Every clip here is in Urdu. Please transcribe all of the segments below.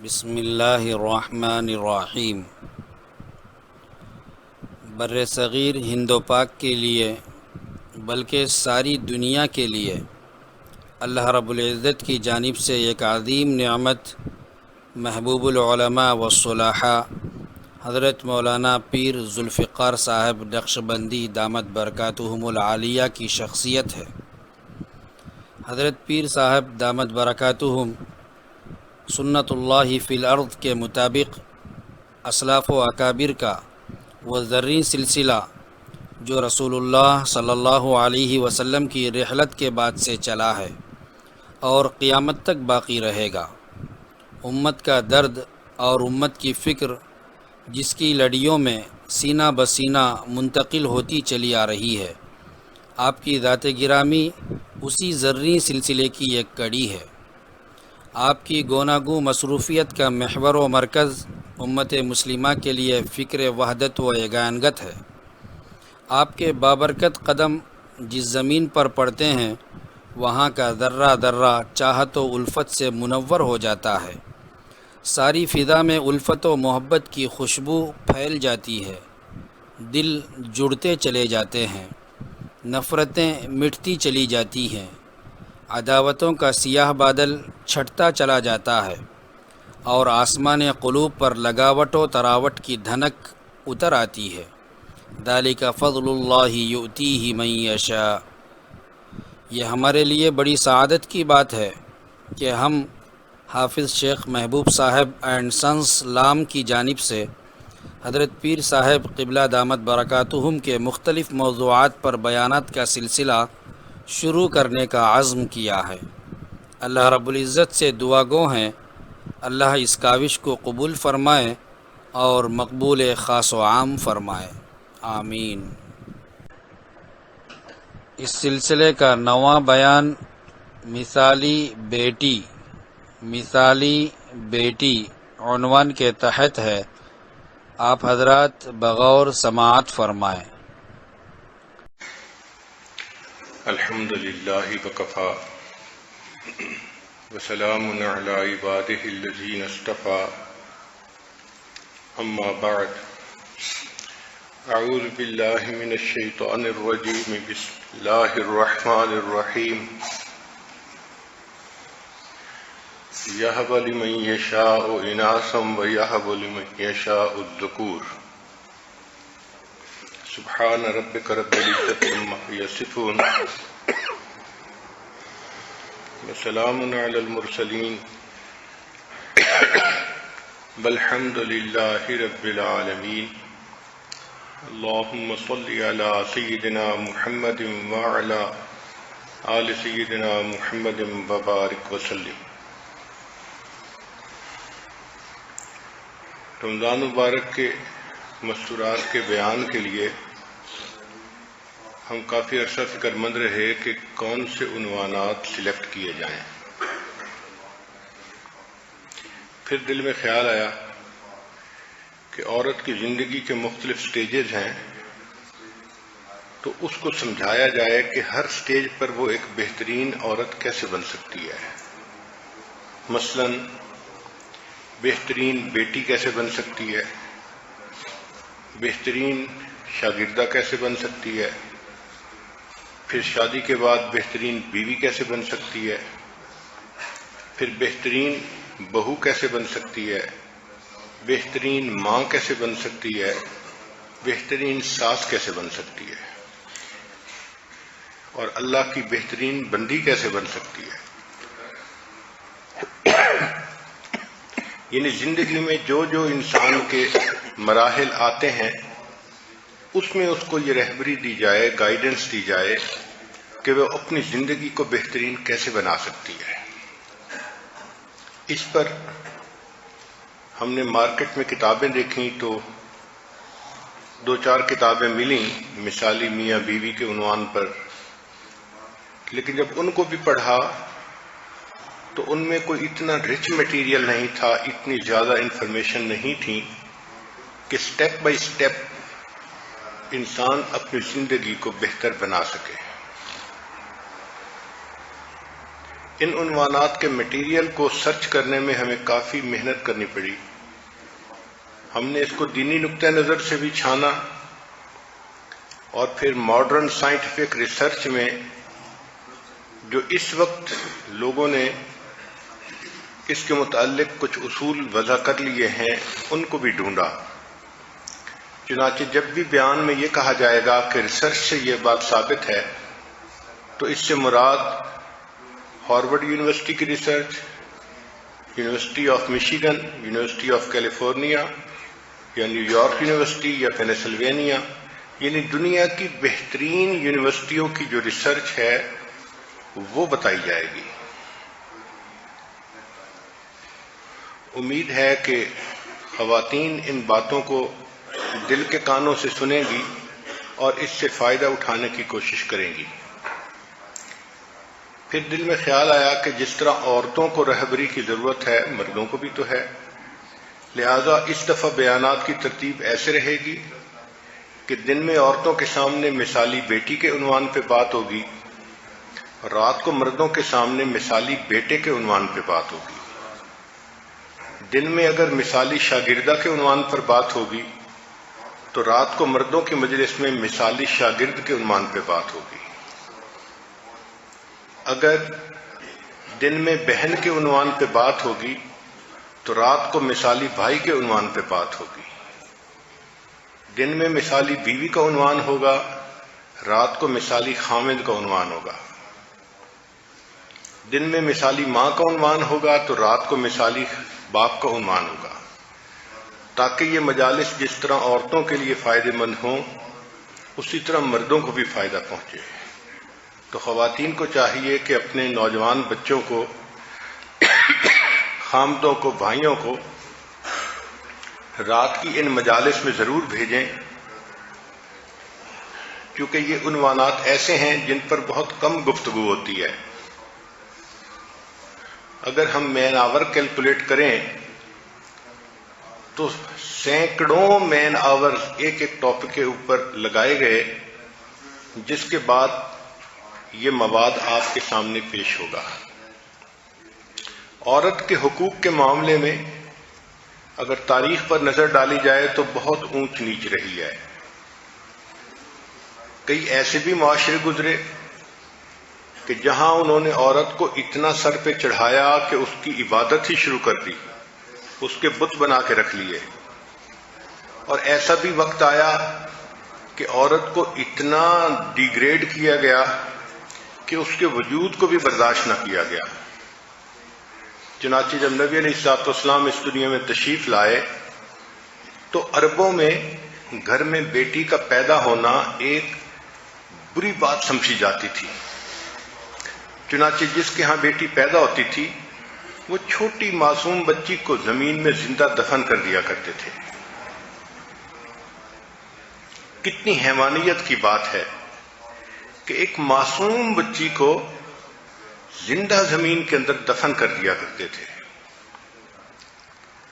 بسم اللہ الرحمن الرحیم۔ بر صغیر ہند و پاک کے لیے بلکہ ساری دنیا کے لیے اللہ رب العزت کی جانب سے ایک عظیم نعمت محبوب العلماء والصلاحاء حضرت مولانا پیر ذوالفقار صاحب نقشبندی دامت برکاتہم العالیہ کی شخصیت ہے۔ حضرت پیر صاحب دامت برکاتہم سنت اللہ فی الارض کے مطابق اسلاف و اکابر کا وہ زرعی سلسلہ جو رسول اللہ صلی اللہ علیہ وسلم کی رحلت کے بعد سے چلا ہے اور قیامت تک باقی رہے گا، امت کا درد اور امت کی فکر جس کی لڑیوں میں سینہ بسینہ منتقل ہوتی چلی آ رہی ہے، آپ کی ذات گرامی اسی زرعی سلسلے کی ایک کڑی ہے۔ آپ کی گوناگوں مصروفیت کا محور و مرکز امت مسلمہ کے لیے فکر وحدت و یگانگت ہے۔ آپ کے بابرکت قدم جس زمین پر پڑتے ہیں وہاں کا ذرہ ذرہ چاہت و الفت سے منور ہو جاتا ہے، ساری فضا میں الفت و محبت کی خوشبو پھیل جاتی ہے، دل جڑتے چلے جاتے ہیں، نفرتیں مٹتی چلی جاتی ہیں، عداوتوں کا سیاہ بادل چھٹتا چلا جاتا ہے اور آسمان قلوب پر لگاوٹ و تراوٹ کی دھنک اتر آتی ہے۔ ذالک فضل اللہ یؤتیہ من یشاء۔ یہ ہمارے لیے بڑی سعادت کی بات ہے کہ ہم حافظ شیخ محبوب صاحب اینڈ سنس لام کی جانب سے حضرت پیر صاحب قبلہ دامت برکاتہم کے مختلف موضوعات پر بیانات کا سلسلہ شروع کرنے کا عزم کیا ہے۔ اللہ رب العزت سے دعا گو ہیں اللہ اس کاوش کو قبول فرمائے اور مقبول خاص و عام فرمائے، آمین۔ اس سلسلے کا نواں بیان مثالی بیٹی عنوان کے تحت ہے، آپ حضرات بغور سماعت فرمائیں۔ الحمد للہ وکفا وسلام علی عبادہ الذین اصطفیٰ، اما بعد، اعوذ باللہ من الشیطان الرجیم، بسم اللہ الرحمن الرحیم۔ یہب لمن یشاء اناثا ویہب لمن یشاء الذکور، سبحان ربک رب العزت عما یصفون، وسلام علی المرسلین، والحمد للہ رب العالمین۔ اللہم صل علی سیدنا محمد وعلی آل سیدنا محمد وبارک وسلم۔ رمضان مبارک کے مستورات کے بیان کے لیے ہم کافی عرصہ فکر مند رہے کہ کون سے عنوانات سلیکٹ کیے جائیں۔ پھر دل میں خیال آیا کہ عورت کی زندگی کے مختلف سٹیجز ہیں، تو اس کو سمجھایا جائے کہ ہر سٹیج پر وہ ایک بہترین عورت کیسے بن سکتی ہے۔ مثلا بہترین بیٹی کیسے بن سکتی ہے، بہترین شاگردہ کیسے بن سکتی ہے، پھر شادی کے بعد بہترین بیوی کیسے بن سکتی ہے، پھر بہترین بہو کیسے بن سکتی ہے، بہترین ماں کیسے بن سکتی ہے، بہترین ساس کیسے بن سکتی ہے، اور اللہ کی بہترین بندی کیسے بن سکتی ہے۔ یعنی زندگی میں جو جو انسان کے مراحل آتے ہیں اس میں اس کو یہ رہبری دی جائے، گائیڈنس دی جائے کہ وہ اپنی زندگی کو بہترین کیسے بنا سکتی ہے۔ اس پر ہم نے مارکیٹ میں کتابیں دیکھیں تو دو چار کتابیں ملیں مثالی میاں بیوی کے عنوان پر، لیکن جب ان کو بھی پڑھا تو ان میں کوئی اتنا رچ مٹیریل نہیں تھا، اتنی زیادہ انفارمیشن نہیں تھی کہ سٹیپ بائی سٹیپ انسان اپنی زندگی کو بہتر بنا سکے۔ ان عنوانات کے مٹیریل کو سرچ کرنے میں ہمیں کافی محنت کرنی پڑی. ہم نے اس کو دینی نقطہ نظر سے بھی چھانا اور پھر ماڈرن سائنٹیفک ریسرچ میں جو اس وقت لوگوں نے اس کے متعلق کچھ اصول وضع کر لیے ہیں ان کو بھی ڈھونڈا. چنانچہ جب بھی بیان میں یہ کہا جائے گا کہ ریسرچ سے یہ بات ثابت ہے تو اس سے مراد ہارورڈ یونیورسٹی کی research, university of Michigan, university of California یا نیو یارک یونیورسٹی یا پینسلوینیا، یعنی دنیا کی بہترین یونیورسٹیوں کی جو ریسرچ ہے وہ بتائی جائے گی. امید ہے کہ خواتین ان باتوں کو دل کے کانوں سے سنیں گی اور اس سے فائدہ اٹھانے کی کوشش کریں گی. پھر دل میں خیال آیا کہ جس طرح عورتوں کو رہبری کی ضرورت ہے مردوں کو بھی تو ہے، لہذا اس دفعہ بیانات کی ترتیب ایسے رہے گی کہ دن میں عورتوں کے سامنے مثالی بیٹی کے عنوان پہ بات ہوگی، رات کو مردوں کے سامنے مثالی بیٹے کے عنوان پہ بات ہوگی. دن میں اگر مثالی شاگردہ کے عنوان پر بات ہوگی تو رات کو مردوں کی مجلس میں مثالی شاگرد کے عنوان پہ بات ہوگی. اگر دن میں بہن کے عنوان پہ بات ہوگی تو رات کو مثالی بھائی کے عنوان پہ بات ہوگی. دن میں مثالی بیوی کا عنوان ہوگا، رات کو مثالی خامد کا عنوان ہوگا. دن میں مثالی ماں کا عنوان ہوگا تو رات کو مثالی باپ کا عنوان ہوگا، تاکہ یہ مجالس جس طرح عورتوں کے لیے فائدہ مند ہوں اسی طرح مردوں کو بھی فائدہ پہنچے. تو خواتین کو چاہیے کہ اپنے نوجوان بچوں کو، خامدوں کو، بھائیوں کو رات کی ان مجالس میں ضرور بھیجیں، کیونکہ یہ عنوانات ایسے ہیں جن پر بہت کم گفتگو ہوتی ہے. اگر ہم مین آور کیلکولیٹ کریں تو سینکڑوں مین آور ایک ایک ٹاپک کے اوپر لگائے گئے، جس کے بعد یہ مواد آپ کے سامنے پیش ہوگا. عورت کے حقوق کے معاملے میں اگر تاریخ پر نظر ڈالی جائے تو بہت اونچ نیچ رہی ہے. کئی ایسے بھی معاشرے گزرے کہ جہاں انہوں نے عورت کو اتنا سر پہ چڑھایا کہ اس کی عبادت ہی شروع کر دی، اس کے بت بنا کے رکھ لیے. اور ایسا بھی وقت آیا کہ عورت کو اتنا ڈیگریڈ کیا گیا کہ اس کے وجود کو بھی برداشت نہ کیا گیا. چنانچہ جب نبی علیہ الصلوۃ والسلام اس دنیا میں تشریف لائے تو عربوں میں گھر میں بیٹی کا پیدا ہونا ایک بری بات سمجھی جاتی تھی. چنانچہ جس کے ہاں بیٹی پیدا ہوتی تھی وہ چھوٹی معصوم بچی کو زمین میں زندہ دفن کر دیا کرتے تھے. کتنی حیوانیت کی بات ہے کہ ایک معصوم بچی کو زندہ زمین کے اندر دفن کر دیا کرتے تھے.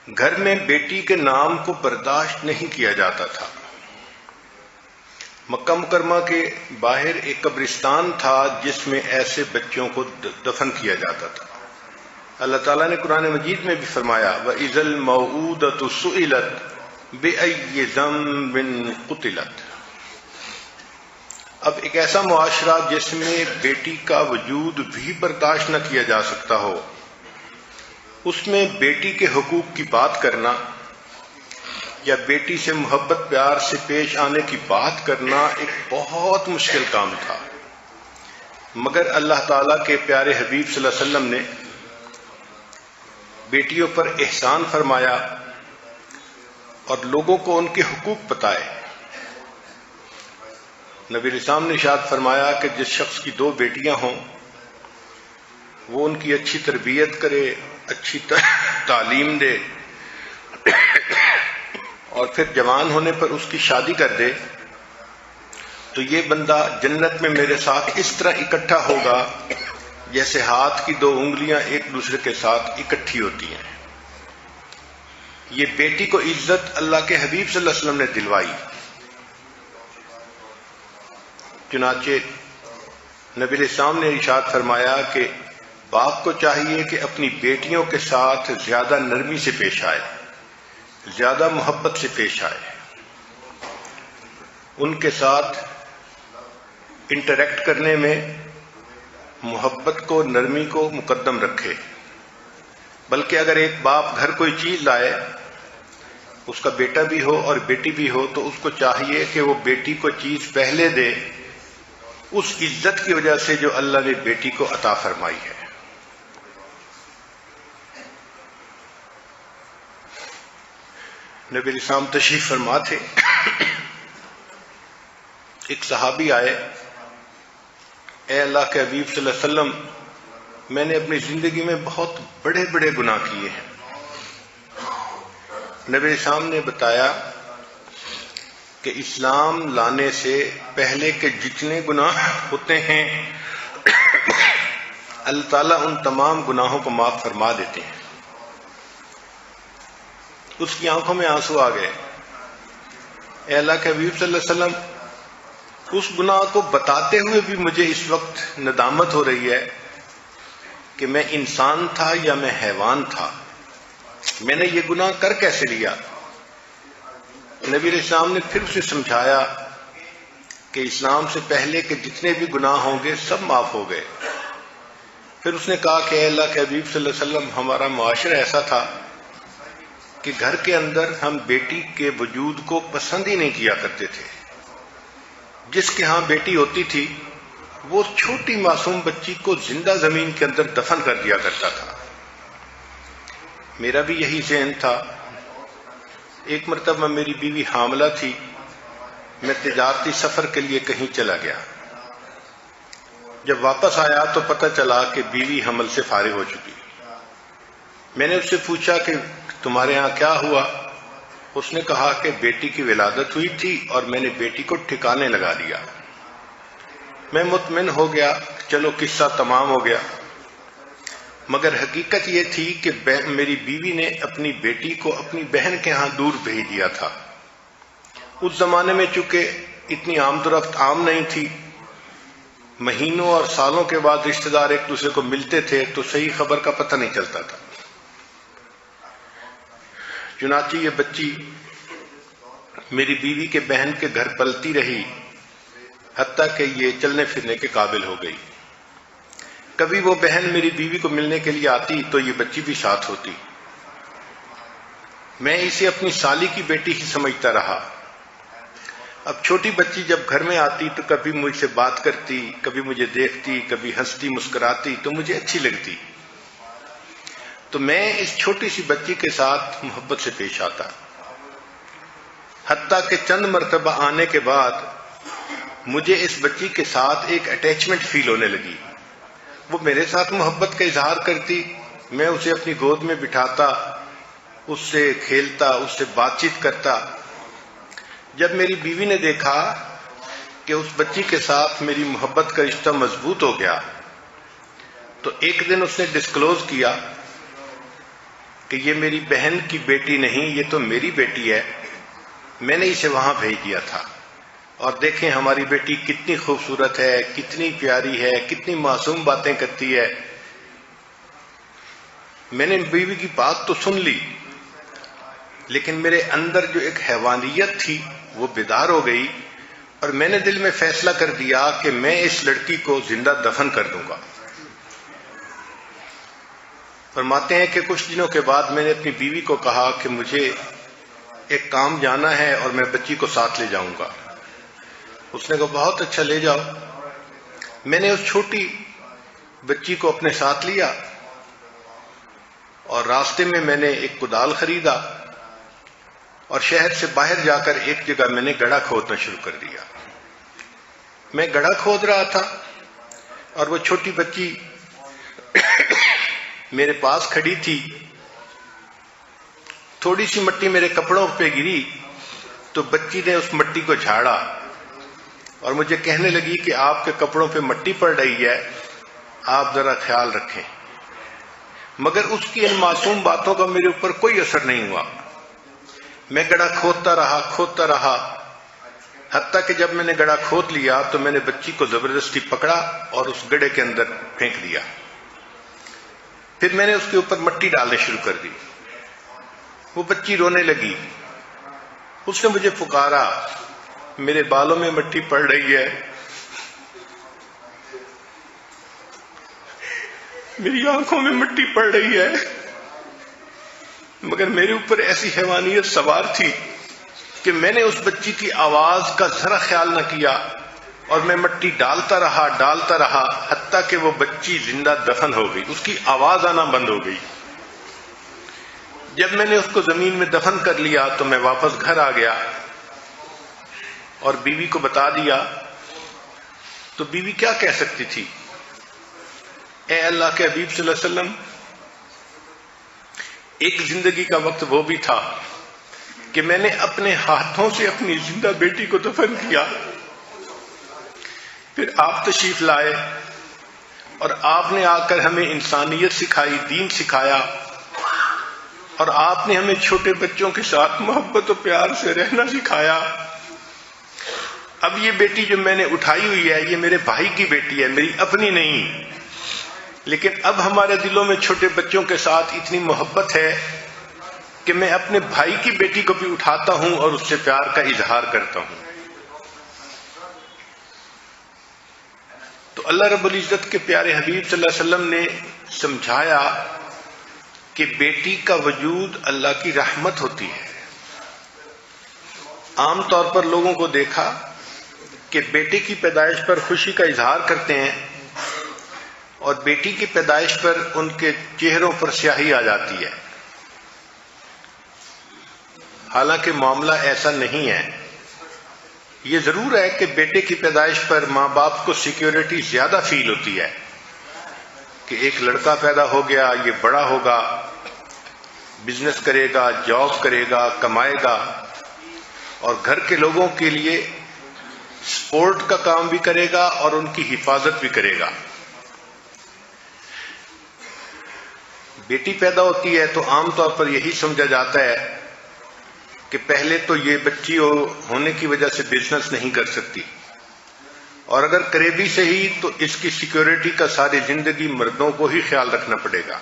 گھر میں بیٹی کے نام کو برداشت نہیں کیا جاتا تھا. مکہ مکرمہ کے باہر ایک قبرستان تھا جس میں ایسے بچوں کو دفن کیا جاتا تھا. اللہ تعالیٰ نے قرآن مجید میں بھی فرمایا وَإِذَا الْمَوْءُودَةُ سُئِلَتْ بِأَيِّ ذَنبٍ قُتِلَتْ. اب ایک ایسا معاشرہ جس میں بیٹی کا وجود بھی برداشت نہ کیا جا سکتا ہو، اس میں بیٹی کے حقوق کی بات کرنا یا بیٹی سے محبت پیار سے پیش آنے کی بات کرنا ایک بہت مشکل کام تھا. مگر اللہ تعالیٰ کے پیارے حبیب صلی اللہ علیہ وسلم نے بیٹیوں پر احسان فرمایا اور لوگوں کو ان کے حقوق بتائے. نبی علیہ السلام نے ارشاد فرمایا کہ جس شخص کی 2 بیٹیاں ہوں وہ ان کی اچھی تربیت کرے، اچھی تعلیم دے اور پھر جوان ہونے پر اس کی شادی کر دے تو یہ بندہ جنت میں میرے ساتھ اس طرح اکٹھا ہوگا جیسے ہاتھ کی 2 انگلیاں ایک دوسرے کے ساتھ اکٹھی ہوتی ہیں. یہ بیٹی کو عزت اللہ کے حبیب صلی اللہ علیہ وسلم نے دلوائی. چنانچہ نبی علیہ السلام نے ارشاد فرمایا کہ باپ کو چاہیے کہ اپنی بیٹیوں کے ساتھ زیادہ نرمی سے پیش آئے، زیادہ محبت سے پیش آئے، ان کے ساتھ انٹریکٹ کرنے میں محبت کو، نرمی کو مقدم رکھے۔ بلکہ اگر ایک باپ گھر کوئی چیز لائے، اس کا بیٹا بھی ہو اور بیٹی بھی ہو، تو اس کو چاہیے کہ وہ بیٹی کو چیز پہلے دے، اس عزت کی وجہ سے جو اللہ نے بیٹی کو عطا فرمائی ہے۔ نبی علیہ السلام تشریف فرما تھے، ایک صحابی آئے، اے اللہ کے حبیب صلی اللہ علیہ وسلم، میں نے اپنی زندگی میں بہت بڑے بڑے گناہ کیے ہیں۔ نبی علیہ السلام نے بتایا کہ اسلام لانے سے پہلے کے جتنے گناہ ہوتے ہیں اللہ تعالیٰ ان تمام گناہوں کو معاف فرما دیتے ہیں۔ اس کی آنکھوں میں آنسو آ گئے۔ اے اللہ کے حبیب صلی اللہ علیہ وسلم، اس گناہ کو بتاتے ہوئے بھی مجھے اس وقت ندامت ہو رہی ہے کہ میں انسان تھا یا میں حیوان تھا، میں نے یہ گناہ کر کیسے لیا؟ نبی علیہ السلام نے پھر اسے سمجھایا کہ اسلام سے پہلے کے جتنے بھی گناہ ہوں گے سب معاف ہو گئے۔ پھر اس نے کہا کہ اے اللہ کے حبیب صلی اللہ علیہ وسلم، ہمارا معاشرہ ایسا تھا کہ گھر کے اندر ہم بیٹی کے وجود کو پسند ہی نہیں کیا کرتے تھے۔ جس کے ہاں بیٹی ہوتی تھی وہ چھوٹی معصوم بچی کو زندہ زمین کے اندر دفن کر دیا کرتا تھا۔ میرا بھی یہی ذہن تھا۔ ایک مرتبہ میری بیوی حاملہ تھی، میں تجارتی سفر کے لیے کہیں چلا گیا۔ جب واپس آیا تو پتہ چلا کہ بیوی حمل سے فارغ ہو چکی۔ میں نے اس سے پوچھا کہ تمہارے ہاں کیا ہوا؟ اس نے کہا کہ بیٹی کی ولادت ہوئی تھی اور میں نے بیٹی کو ٹھکانے لگا دیا۔ میں مطمئن ہو گیا، چلو قصہ تمام ہو گیا۔ مگر حقیقت یہ تھی کہ میری بیوی نے اپنی بیٹی کو اپنی بہن کے ہاں دور بھیج دیا تھا۔ اس زمانے میں چونکہ اتنی آمد و رفت عام نہیں تھی، مہینوں اور سالوں کے بعد رشتہ دار ایک دوسرے کو ملتے تھے تو صحیح خبر کا پتہ نہیں چلتا تھا۔ چنانچہ یہ بچی میری بیوی کے بہن کے گھر پلتی رہی، حتیٰ کہ یہ چلنے پھرنے کے قابل ہو گئی۔ کبھی وہ بہن میری بیوی کو ملنے کے لیے آتی تو یہ بچی بھی ساتھ ہوتی۔ میں اسے اپنی سالی کی بیٹی ہی سمجھتا رہا۔ اب چھوٹی بچی جب گھر میں آتی تو کبھی مجھ سے بات کرتی، کبھی مجھے دیکھتی، کبھی ہنستی مسکراتی تو مجھے اچھی لگتی۔ تو میں اس چھوٹی سی بچی کے ساتھ محبت سے پیش آتا، حتیٰ کہ چند مرتبہ آنے کے بعد مجھے اس بچی کے ساتھ ایک اٹیچمنٹ فیل ہونے لگی۔ وہ میرے ساتھ محبت کا اظہار کرتی، میں اسے اپنی گود میں بٹھاتا، اس سے کھیلتا، اس سے بات چیت کرتا۔ جب میری بیوی نے دیکھا کہ اس بچی کے ساتھ میری محبت کا رشتہ مضبوط ہو گیا تو ایک دن اس نے ڈسکلوز کیا کہ یہ میری بہن کی بیٹی نہیں، یہ تو میری بیٹی ہے، میں نے اسے وہاں بھیج دیا تھا۔ اور دیکھیں ہماری بیٹی کتنی خوبصورت ہے، کتنی پیاری ہے، کتنی معصوم باتیں کرتی ہے۔ میں نے بیوی کی بات تو سن لی، لیکن میرے اندر جو ایک حیوانیت تھی وہ بیدار ہو گئی، اور میں نے دل میں فیصلہ کر دیا کہ میں اس لڑکی کو زندہ دفن کر دوں گا۔ فرماتے ہیں کہ کچھ دنوں کے بعد میں نے اپنی بیوی کو کہا کہ مجھے ایک کام جانا ہے اور میں بچی کو ساتھ لے جاؤں گا۔ اس نے کہا بہت اچھا، لے جاؤ۔ میں نے اس چھوٹی بچی کو اپنے ساتھ لیا اور راستے میں نے ایک کدال خریدا اور شہر سے باہر جا کر ایک جگہ میں نے گڑھا کھودنا شروع کر دیا۔ میں گڑھا کھود رہا تھا اور وہ چھوٹی بچی میرے پاس کھڑی تھی۔ تھوڑی سی مٹی میرے کپڑوں پہ گری تو بچی نے اس مٹی کو جھاڑا اور مجھے کہنے لگی کہ آپ کے کپڑوں پہ مٹی پڑ رہی ہے، آپ ذرا خیال رکھیں۔ مگر اس کی ان معصوم باتوں کا میرے اوپر کوئی اثر نہیں ہوا۔ میں گڑھا کھودتا رہا، حتیٰ کہ جب میں نے گڑھا کھود لیا تو میں نے بچی کو زبردستی پکڑا اور اس گڑھے کے اندر پھینک دیا۔ پھر میں نے اس کے اوپر مٹی ڈالنے شروع کر دی. وہ بچی رونے لگی. اس نے مجھے پکارا، میرے بالوں میں مٹی پڑ رہی ہے، میری آنکھوں میں مٹی پڑ رہی ہے، مگر میرے اوپر ایسی حیوانیت سوار تھی کہ میں نے اس بچی کی آواز کا ذرا خیال نہ کیا، اور میں مٹی ڈالتا رہا حتیٰ کہ وہ بچی زندہ دفن ہو گئی. اس کی آواز آنا بند ہو گئی. جب میں نے اس کو زمین میں دفن کر لیا تو میں واپس گھر آ گیا اور بیوی کو بتا دیا. تو بیوی کیا کہہ سکتی تھی؟ اے اللہ کے حبیب صلی اللہ علیہ وسلم، ایک زندگی کا وقت وہ بھی تھا کہ میں نے اپنے ہاتھوں سے اپنی زندہ بیٹی کو دفن کیا، پھر آپ تشریف لائے اور آپ نے آ کر ہمیں انسانیت سکھائی، دین سکھایا، اور آپ نے ہمیں چھوٹے بچوں کے ساتھ محبت و پیار سے رہنا سکھایا. اب یہ بیٹی جو میں نے اٹھائی ہوئی ہے، یہ میرے بھائی کی بیٹی ہے، میری اپنی نہیں. لیکن اب ہمارے دلوں میں چھوٹے بچوں کے ساتھ اتنی محبت ہے کہ میں اپنے بھائی کی بیٹی کو بھی اٹھاتا ہوں اور اس سے پیار کا اظہار کرتا ہوں. تو اللہ رب العزت کے پیارے حبیب صلی اللہ علیہ وسلم نے سمجھایا کہ بیٹی کا وجود اللہ کی رحمت ہوتی ہے. عام طور پر لوگوں کو دیکھا کہ بیٹے کی پیدائش پر خوشی کا اظہار کرتے ہیں اور بیٹی کی پیدائش پر ان کے چہروں پر سیاہی آ جاتی ہے. حالانکہ معاملہ ایسا نہیں ہے. یہ ضرور ہے کہ بیٹے کی پیدائش پر ماں باپ کو سیکیورٹی زیادہ فیل ہوتی ہے کہ ایک لڑکا پیدا ہو گیا، یہ بڑا ہوگا، بزنس کرے گا، جاب کرے گا، کمائے گا، اور گھر کے لوگوں کے لیے سپورٹ کا کام بھی کرے گا اور ان کی حفاظت بھی کرے گا. بیٹی پیدا ہوتی ہے تو عام طور پر یہی سمجھا جاتا ہے کہ پہلے تو یہ بچی ہونے کی وجہ سے بزنس نہیں کر سکتی، اور اگر کرے بھی صحیح تو اس کی سیکیورٹی کا ساری زندگی مردوں کو ہی خیال رکھنا پڑے گا.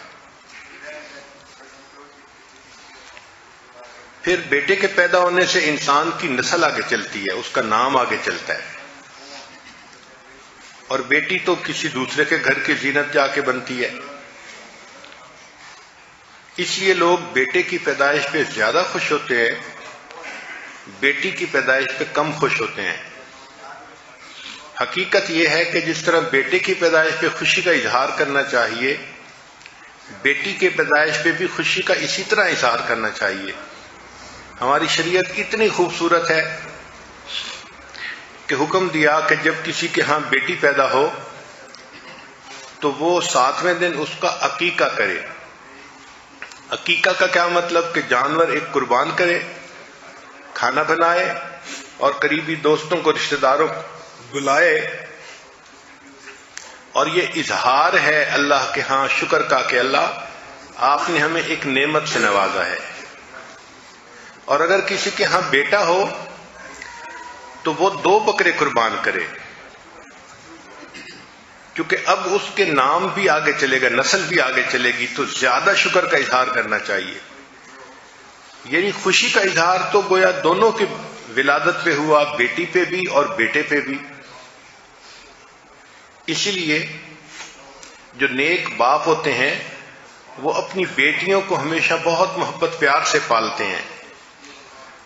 پھر بیٹے کے پیدا ہونے سے انسان کی نسل آگے چلتی ہے، اس کا نام آگے چلتا ہے، اور بیٹی تو کسی دوسرے کے گھر کی زینت جا کے بنتی ہے. اس لیے لوگ بیٹے کی پیدائش پہ زیادہ خوش ہوتے ہیں، بیٹی کی پیدائش پہ کم خوش ہوتے ہیں. حقیقت یہ ہے کہ جس طرح بیٹے کی پیدائش پہ خوشی کا اظہار کرنا چاہیے، بیٹی کی پیدائش پہ بھی خوشی کا اسی طرح اظہار کرنا چاہیے. ہماری شریعت اتنی خوبصورت ہے کہ حکم دیا کہ جب کسی کے ہاں بیٹی پیدا ہو تو وہ 7ویں دن اس کا عقیقہ کرے. عقیقہ کا کیا مطلب؟ کہ جانور ایک قربان کرے، کھانا بنائے اور قریبی دوستوں کو، رشتہ داروں کو بلائے، اور یہ اظہار ہے اللہ کے ہاں شکر کا کہ اللہ آپ نے ہمیں ایک نعمت سے نوازا ہے. اور اگر کسی کے ہاں بیٹا ہو تو وہ 2 بکرے قربان کرے، کیونکہ اب اس کے نام بھی آگے چلے گا، نسل بھی آگے چلے گی، تو زیادہ شکر کا اظہار کرنا چاہیے. یعنی خوشی کا اظہار تو گویا دونوں کی ولادت پہ ہوا، بیٹی پہ بھی اور بیٹے پہ بھی. اسی لیے جو نیک باپ ہوتے ہیں وہ اپنی بیٹیوں کو ہمیشہ بہت محبت پیار سے پالتے ہیں،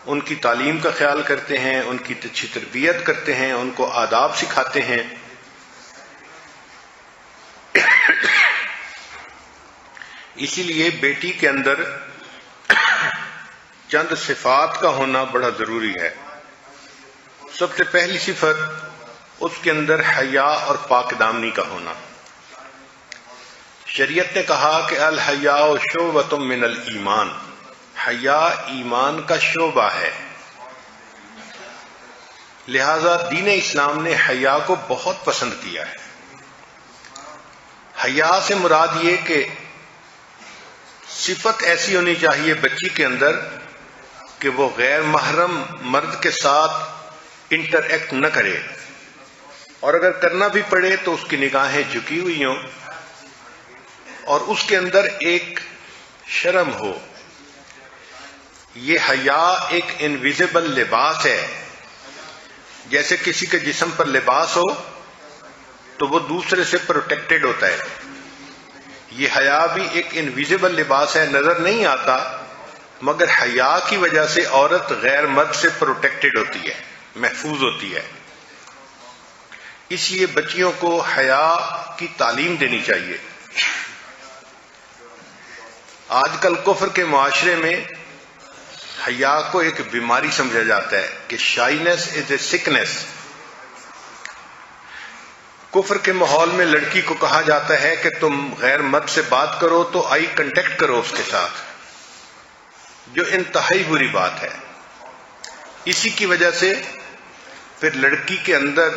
ان کی تعلیم کا خیال کرتے ہیں، ان کی اچھی تربیت کرتے ہیں، ان کو آداب سکھاتے ہیں. اسی لیے بیٹی کے اندر چند صفات کا ہونا بڑا ضروری ہے. سب سے پہلی صفت اس کے اندر حیا اور پاک دامنی کا ہونا. شریعت نے کہا کہ الحیاء شعبۃ من الایمان، حیا ایمان کا شعبہ ہے. لہذا دین اسلام نے حیا کو بہت پسند کیا ہے. حیا سے مراد یہ کہ صفت ایسی ہونی چاہیے بچی کے اندر کہ وہ غیر محرم مرد کے ساتھ انٹر ایکٹ نہ کرے، اور اگر کرنا بھی پڑے تو اس کی نگاہیں جھکی ہوئی ہوں، اور اس کے اندر ایک شرم ہو. یہ حیا ایک انویزیبل لباس ہے. جیسے کسی کے جسم پر لباس ہو تو وہ دوسرے سے پروٹیکٹڈ ہوتا ہے. یہ حیا بھی ایک انویزیبل لباس ہے، نظر نہیں آتا، مگر حیا کی وجہ سے عورت غیر مرد سے پروٹیکٹڈ ہوتی ہے، محفوظ ہوتی ہے. اس لیے بچیوں کو حیا کی تعلیم دینی چاہیے. آج کل کفر کے معاشرے میں حیا کو ایک بیماری سمجھا جاتا ہے کہ شائنس از اے سکنس. کفر کے ماحول میں لڑکی کو کہا جاتا ہے کہ تم غیر مرد سے بات کرو تو آئی کنٹیکٹ کرو اس کے ساتھ، جو انتہائی بری بات ہے. اسی کی وجہ سے پھر لڑکی کے اندر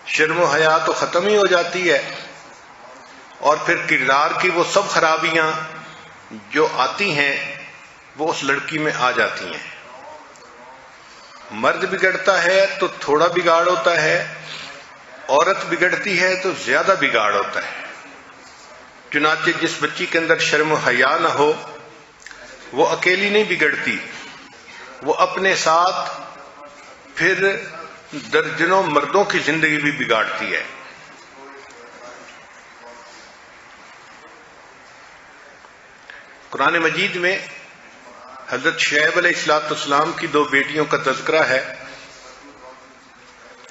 شرم و حیا تو ختم ہی ہو جاتی ہے، اور پھر کردار کی وہ سب خرابیاں جو آتی ہیں وہ اس لڑکی میں آ جاتی ہیں. مرد بگڑتا ہے تو تھوڑا بگاڑ ہوتا ہے، عورت بگڑتی ہے تو زیادہ بگاڑ ہوتا ہے. چنانچہ جس بچی کے اندر شرم و حیا نہ ہو وہ اکیلی نہیں بگڑتی، وہ اپنے ساتھ پھر درجنوں مردوں کی زندگی بھی بگاڑتی ہے. قرآن مجید میں حضرت شعیب علیہ السلام کی 2 بیٹیوں کا تذکرہ ہے.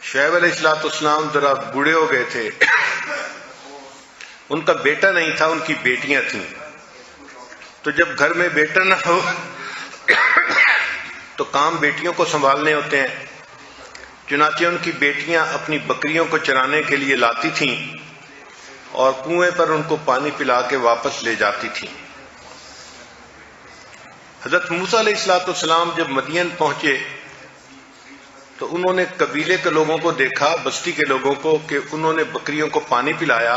شعیب علیہ السلام ذرا بوڑھے ہو گئے تھے، ان کا بیٹا نہیں تھا، ان کی بیٹیاں تھیں. تو جب گھر میں بیٹا نہ ہو تو کام بیٹیوں کو سنبھالنے ہوتے ہیں. چنانچہ ان کی بیٹیاں اپنی بکریوں کو چرانے کے لیے لاتی تھیں اور کنویں پر ان کو پانی پلا کے واپس لے جاتی تھیں. حضرت موسیٰ علیہ السلام جب مدین پہنچے تو انہوں نے قبیلے کے لوگوں کو دیکھا، بستی کے لوگوں کو، کہ انہوں نے بکریوں کو پانی پلایا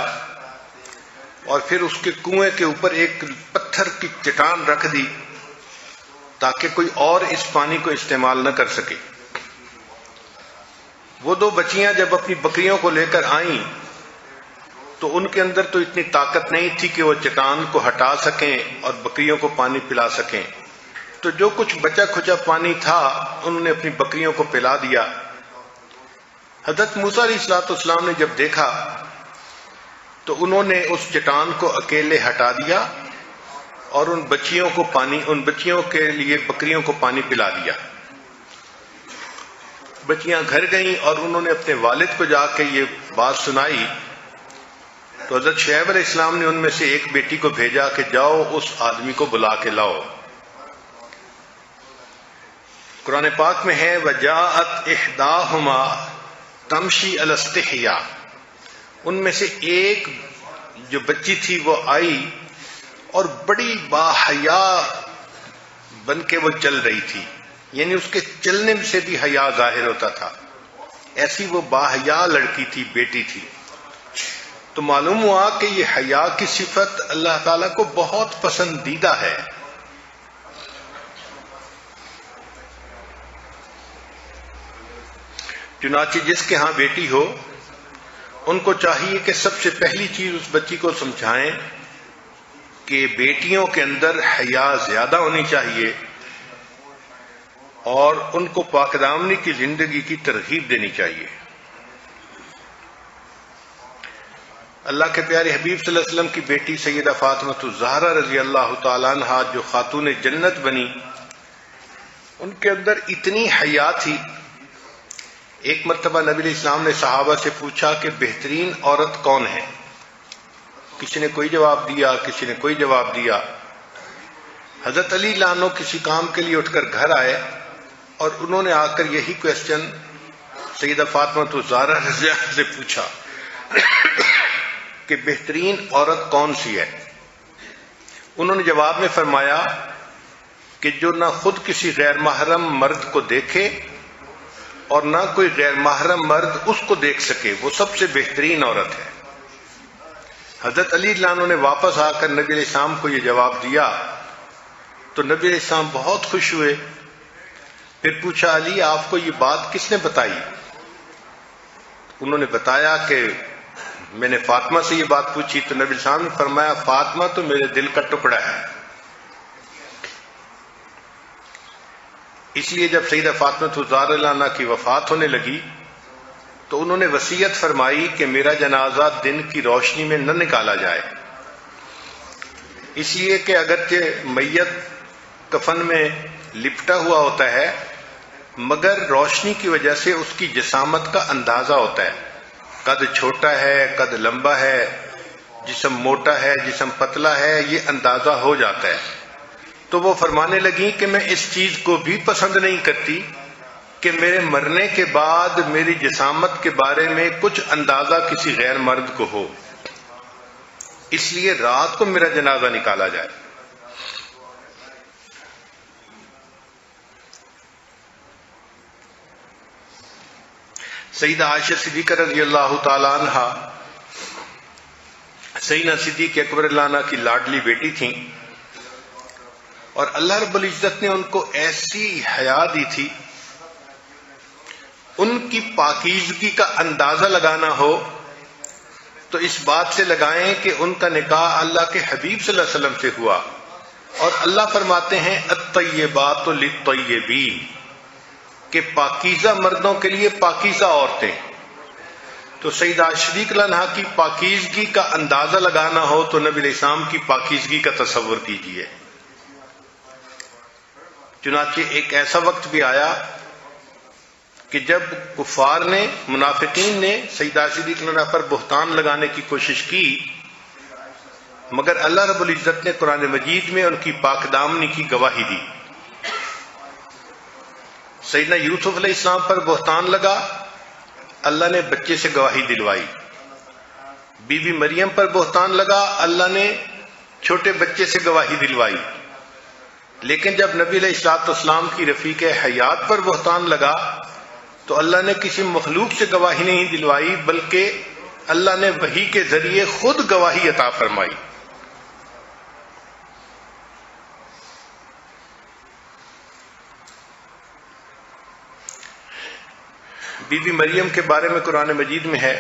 اور پھر اس کے کنویں کے اوپر ایک پتھر کی چٹان رکھ دی تاکہ کوئی اور اس پانی کو استعمال نہ کر سکے. وہ 2 بچیاں جب اپنی بکریوں کو لے کر آئیں تو ان کے اندر تو اتنی طاقت نہیں تھی کہ وہ چٹان کو ہٹا سکیں اور بکریوں کو پانی پلا سکیں. تو جو کچھ بچا کھچا پانی تھا انہوں نے اپنی بکریوں کو پلا دیا. حضرت موسیٰ علیہ السلام نے جب دیکھا تو انہوں نے اس چٹان کو اکیلے ہٹا دیا اور ان بچیوں کے لیے بکریوں کو پانی پلا دیا. بچیاں گھر گئیں اور انہوں نے اپنے والد کو جا کے یہ بات سنائی. تو حضرت شعیب علیہ السلام نے ان میں سے ایک بیٹی کو بھیجا کہ جاؤ اس آدمی کو بلا کے لاؤ. قرآن پاک میں ہے وَجَاءَتْ إِحْدَاهُمَا تَمْشِي عَلَى اسْتِحْيَاءٍ. ان میں سے ایک جو بچی تھی وہ آئی اور بڑی باحیا بن کے وہ چل رہی تھی، یعنی اس کے چلنے سے بھی حیا ظاہر ہوتا تھا. ایسی وہ باحیا لڑکی تھی، بیٹی تھی. تو معلوم ہوا کہ یہ حیا کی صفت اللہ تعالیٰ کو بہت پسندیدہ ہے. چنانچہ جس کے ہاں بیٹی ہو ان کو چاہیے کہ سب سے پہلی چیز اس بچی کو سمجھائیں کہ بیٹیوں کے اندر حیا زیادہ ہونی چاہیے اور ان کو پاک دامنی کی زندگی کی ترغیب دینی چاہیے. اللہ کے پیارے حبیب صلی اللہ علیہ وسلم کی بیٹی سیدہ فاطمہ الزہرا رضی اللہ تعالیٰ عنہا جو خاتون جنت بنی، ان کے اندر اتنی حیا تھی. ایک مرتبہ نبی علیہ السلام نے صحابہ سے پوچھا کہ بہترین عورت کون ہے؟ کسی نے کوئی جواب دیا، کسی نے کوئی جواب دیا. حضرت علی لانو کسی کام کے لیے اٹھ کر گھر آئے اور انہوں نے آ کر یہی کویسچن سیدہ فاطمہ الزہرا رضی اللہ عنہا سے پوچھا کہ بہترین عورت کون سی ہے؟ انہوں نے جواب میں فرمایا کہ جو نہ خود کسی غیر محرم مرد کو دیکھے اور نہ کوئی غیر محرم مرد اس کو دیکھ سکے، وہ سب سے بہترین عورت ہے. حضرت علی عنہ نے واپس آ کر نبی علیہ السلام کو یہ جواب دیا تو نبی علیہ السلام بہت خوش ہوئے. پھر پوچھا علی آپ کو یہ بات کس نے بتائی؟ انہوں نے بتایا کہ میں نے فاطمہ سے یہ بات پوچھی تو نبی صاحب نے فرمایا فاطمہ تو میرے دل کا ٹکڑا ہے. اس لیے جب سیدہ فاطمہ الزہرا رضی اللہ عنہا کی وفات ہونے لگی تو انہوں نے وصیت فرمائی کہ میرا جنازہ دن کی روشنی میں نہ نکالا جائے، اس لیے کہ اگرچہ میت کفن میں لپٹا ہوا ہوتا ہے مگر روشنی کی وجہ سے اس کی جسامت کا اندازہ ہوتا ہے، قد چھوٹا ہے، قد لمبا ہے، جسم موٹا ہے، جسم پتلا ہے، یہ اندازہ ہو جاتا ہے. تو وہ فرمانے لگیں کہ میں اس چیز کو بھی پسند نہیں کرتی کہ میرے مرنے کے بعد میری جسامت کے بارے میں کچھ اندازہ کسی غیر مرد کو ہو، اس لیے رات کو میرا جنازہ نکالا جائے. سیدہ عائشہ صدیقہ رضی اللہ تعالی عنہا سیدنا صدیق اکبر اللہ عنہ کی لاڈلی بیٹی تھیں، اور اللہ رب العزت نے ان کو ایسی حیا دی تھی، ان کی پاکیزگی کا اندازہ لگانا ہو تو اس بات سے لگائیں کہ ان کا نکاح اللہ کے حبیب صلی اللہ علیہ وسلم سے ہوا، اور اللہ فرماتے ہیں الطیبات للطیبین کہ پاکیزہ مردوں کے لیے پاکیزہ عورتیں. تو سیدہ صدیق عنہا کی پاکیزگی کا اندازہ لگانا ہو تو نبی علیہ السلام کی پاکیزگی کا تصور کیجئے. چنانچہ ایک ایسا وقت بھی آیا کہ جب کفار نے، منافقین نے سیدہ صدیق عنہا پر بہتان لگانے کی کوشش کی، مگر اللہ رب العزت نے قرآن مجید میں ان کی پاک دامنی کی گواہی دی. سیدنا یوسف علیہ السلام پر بہتان لگا، اللہ نے بچے سے گواہی دلوائی. بی بی مریم پر بہتان لگا، اللہ نے چھوٹے بچے سے گواہی دلوائی. لیکن جب نبی علیہ الصلوۃ والسلام کی رفیق حیات پر بہتان لگا تو اللہ نے کسی مخلوق سے گواہی نہیں دلوائی بلکہ اللہ نے وحی کے ذریعے خود گواہی عطا فرمائی. بی بی مریم کے بارے میں قرآن مجید میں ہے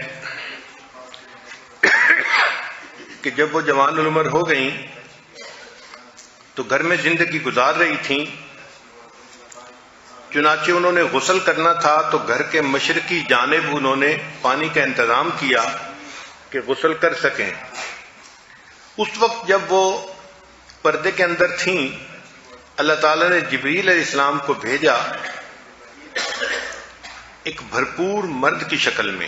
کہ جب وہ جوان العمر ہو گئیں تو گھر میں زندگی گزار رہی تھیں، چنانچہ انہوں نے غسل کرنا تھا تو گھر کے مشرقی جانب انہوں نے پانی کا انتظام کیا کہ غسل کر سکیں. اس وقت جب وہ پردے کے اندر تھیں اللہ تعالیٰ نے جبریل علیہ السلام کو بھیجا ایک بھرپور مرد کی شکل میں.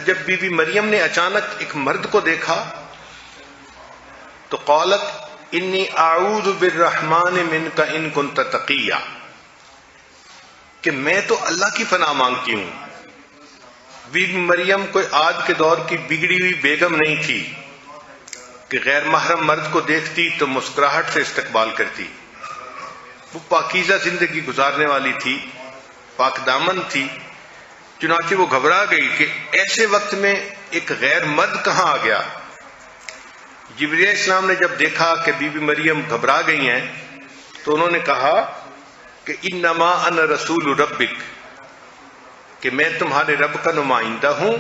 جب بی بی مریم نے اچانک ایک مرد کو دیکھا تو قالت انی اعوذ بالرحمن منک ان کنت تقیا، کہ میں تو اللہ کی پناہ مانگتی ہوں. بی بی مریم کوئی آج کے دور کی بگڑی ہوئی بیگم نہیں تھی کہ غیر محرم مرد کو دیکھتی تو مسکراہٹ سے استقبال کرتی. وہ پاکیزہ زندگی گزارنے والی تھی، پاک دامن تھی. چنانچہ وہ گھبرا گئی کہ ایسے وقت میں ایک غیر مرد کہاں آ گیا. جبریل علیہ السلام نے جب دیکھا کہ بی بی مریم گھبرا گئی ہیں تو انہوں نے کہا کہ انما انا رسول ربک، کہ میں تمہارے رب کا نمائندہ ہوں،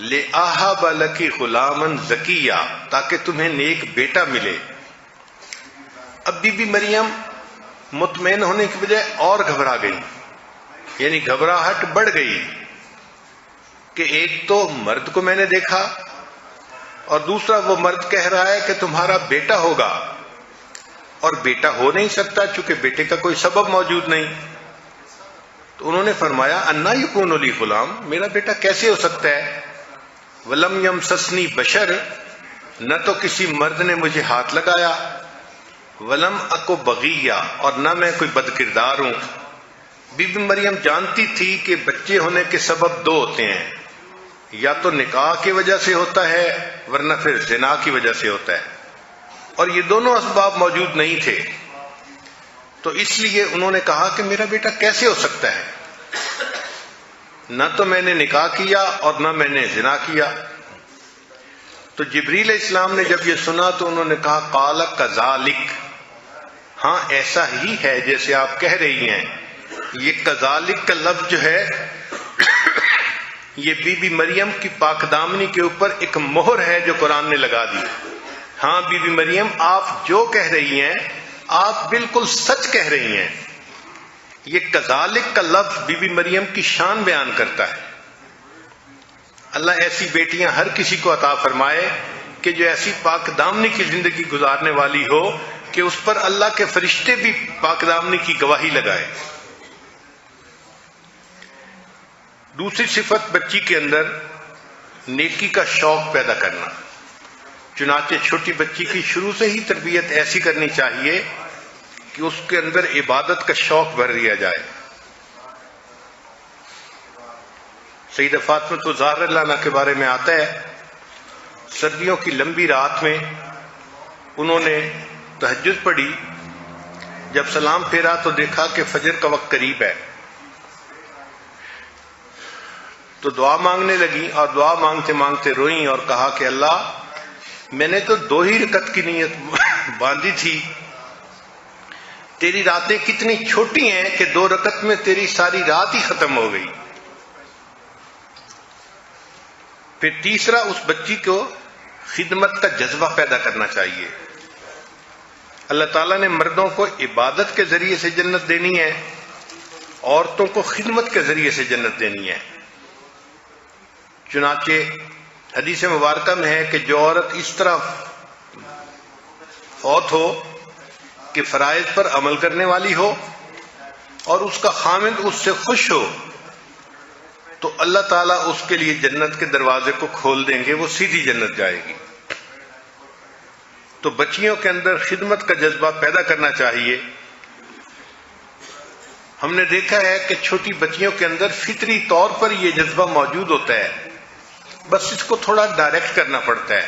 لِأَهَبَ لَكِ غُلَامًا زَكِيًّا، تاکہ تمہیں نیک بیٹا ملے. اب بی بی مریم مطمئن ہونے کی بجائے اور گھبرا گئی، یعنی گھبراہٹ بڑھ گئی کہ ایک تو مرد کو میں نے دیکھا اور دوسرا وہ مرد کہہ رہا ہے کہ تمہارا بیٹا ہوگا، اور بیٹا ہو نہیں سکتا چونکہ بیٹے کا کوئی سبب موجود نہیں. تو انہوں نے فرمایا انا یکون لی غلام، میرا بیٹا کیسے ہو سکتا ہے. ولم یمسسنی بشر، نہ تو کسی مرد نے مجھے ہاتھ لگایا، ولم اکو بغیہ، اور نہ میں کوئی بد کردار ہوں. بی بی مریم جانتی تھی کہ بچے ہونے کے سبب دو ہوتے ہیں، یا تو نکاح کی وجہ سے ہوتا ہے ورنہ پھر زنا کی وجہ سے ہوتا ہے، اور یہ دونوں اسباب موجود نہیں تھے. تو اس لیے انہوں نے کہا کہ میرا بیٹا کیسے ہو سکتا ہے، نہ تو میں نے نکاح کیا اور نہ میں نے زنا کیا. تو جبریل علیہ السلام نے جب یہ سنا تو انہوں نے کہا قال کذالک، ہاں ایسا ہی ہے جیسے آپ کہہ رہی ہیں. یہ کذالک کا لفظ جو ہے یہ بی بی مریم کی پاک دامنی کے اوپر ایک مہر ہے جو قرآن نے لگا دی. ہاں بی بی مریم، آپ جو کہہ رہی ہیں آپ بالکل سچ کہہ رہی ہیں. یہ کذالک کا لفظ بی بی مریم کی شان بیان کرتا ہے. اللہ ایسی بیٹیاں ہر کسی کو عطا فرمائے کہ جو ایسی پاک دامنی کی زندگی گزارنے والی ہو کہ اس پر اللہ کے فرشتے بھی پاک دامنی کی گواہی لگائے. دوسری صفت بچی کے اندر نیکی کا شوق پیدا کرنا. چنانچہ چھوٹی بچی کی شروع سے ہی تربیت ایسی کرنی چاہیے کہ اس کے اندر عبادت کا شوق بھر دیا جائے. سیدہ فاطمہ الزہرا رضی اللہ عنہا کے بارے میں آتا ہے، سردیوں کی لمبی رات میں انہوں نے تہجد پڑھی. جب سلام پھیرا تو دیکھا کہ فجر کا وقت قریب ہے، تو دعا مانگنے لگی اور دعا مانگتے مانگتے روئیں اور کہا کہ اللہ، میں نے تو 2 ہی رکعت کی نیت باندھی تھی، تیری راتیں کتنی چھوٹی ہیں کہ 2 رکعت میں تیری ساری رات ہی ختم ہو گئی. پھر تیسرا، اس بچی کو خدمت کا جذبہ پیدا کرنا چاہیے. اللہ تعالیٰ نے مردوں کو عبادت کے ذریعے سے جنت دینی ہے، عورتوں کو خدمت کے ذریعے سے جنت دینی ہے. چنانچہ حدیث مبارکہ میں ہے کہ جو عورت اس طرح فوت ہو کہ فرائض پر عمل کرنے والی ہو اور اس کا خامند اس سے خوش ہو تو اللہ تعالیٰ اس کے لیے جنت کے دروازے کو کھول دیں گے، وہ سیدھی جنت جائے گی. تو بچیوں کے اندر خدمت کا جذبہ پیدا کرنا چاہیے. ہم نے دیکھا ہے کہ چھوٹی بچیوں کے اندر فطری طور پر یہ جذبہ موجود ہوتا ہے، بس اس کو تھوڑا ڈائریکٹ کرنا پڑتا ہے.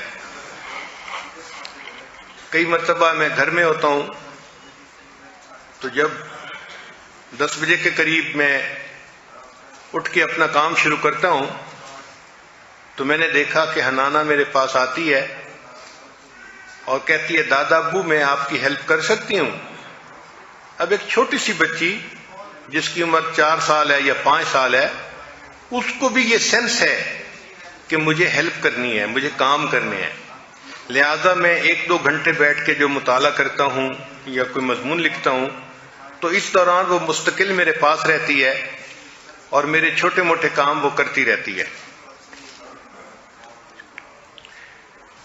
کئی مرتبہ میں گھر میں ہوتا ہوں تو جب 10 بجے کے قریب میں اٹھ کے اپنا کام شروع کرتا ہوں تو میں نے دیکھا کہ حنانہ میرے پاس آتی ہے اور کہتی ہے دادا ابو میں آپ کی ہیلپ کر سکتی ہوں. اب ایک چھوٹی سی بچی جس کی عمر 4 سال ہے یا 5 سال ہے، اس کو بھی یہ سینس ہے کہ مجھے ہیلپ کرنی ہے، مجھے کام کرنے ہیں. لہذا میں 1-2 گھنٹے بیٹھ کے جو مطالعہ کرتا ہوں یا کوئی مضمون لکھتا ہوں تو اس دوران وہ مستقل میرے پاس رہتی ہے اور میرے چھوٹے موٹے کام وہ کرتی رہتی ہے.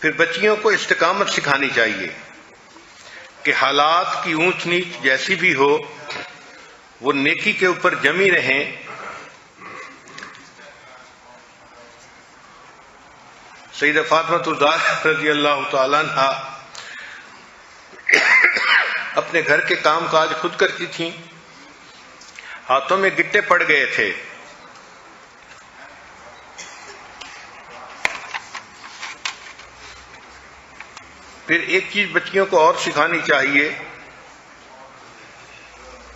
پھر بچیوں کو استقامت سکھانی چاہیے کہ حالات کی اونچ نیچ جیسی بھی ہو وہ نیکی کے اوپر جمی رہیں. سیدہ فاطمہ الزہرا رضی اللہ تعالیٰ عنہا اپنے گھر کے کام کاج خود کرتی تھیں. ہاتھوں میں گٹے پڑ گئے تھے، پھر ایک چیز بچیوں کو اور سکھانی چاہیے،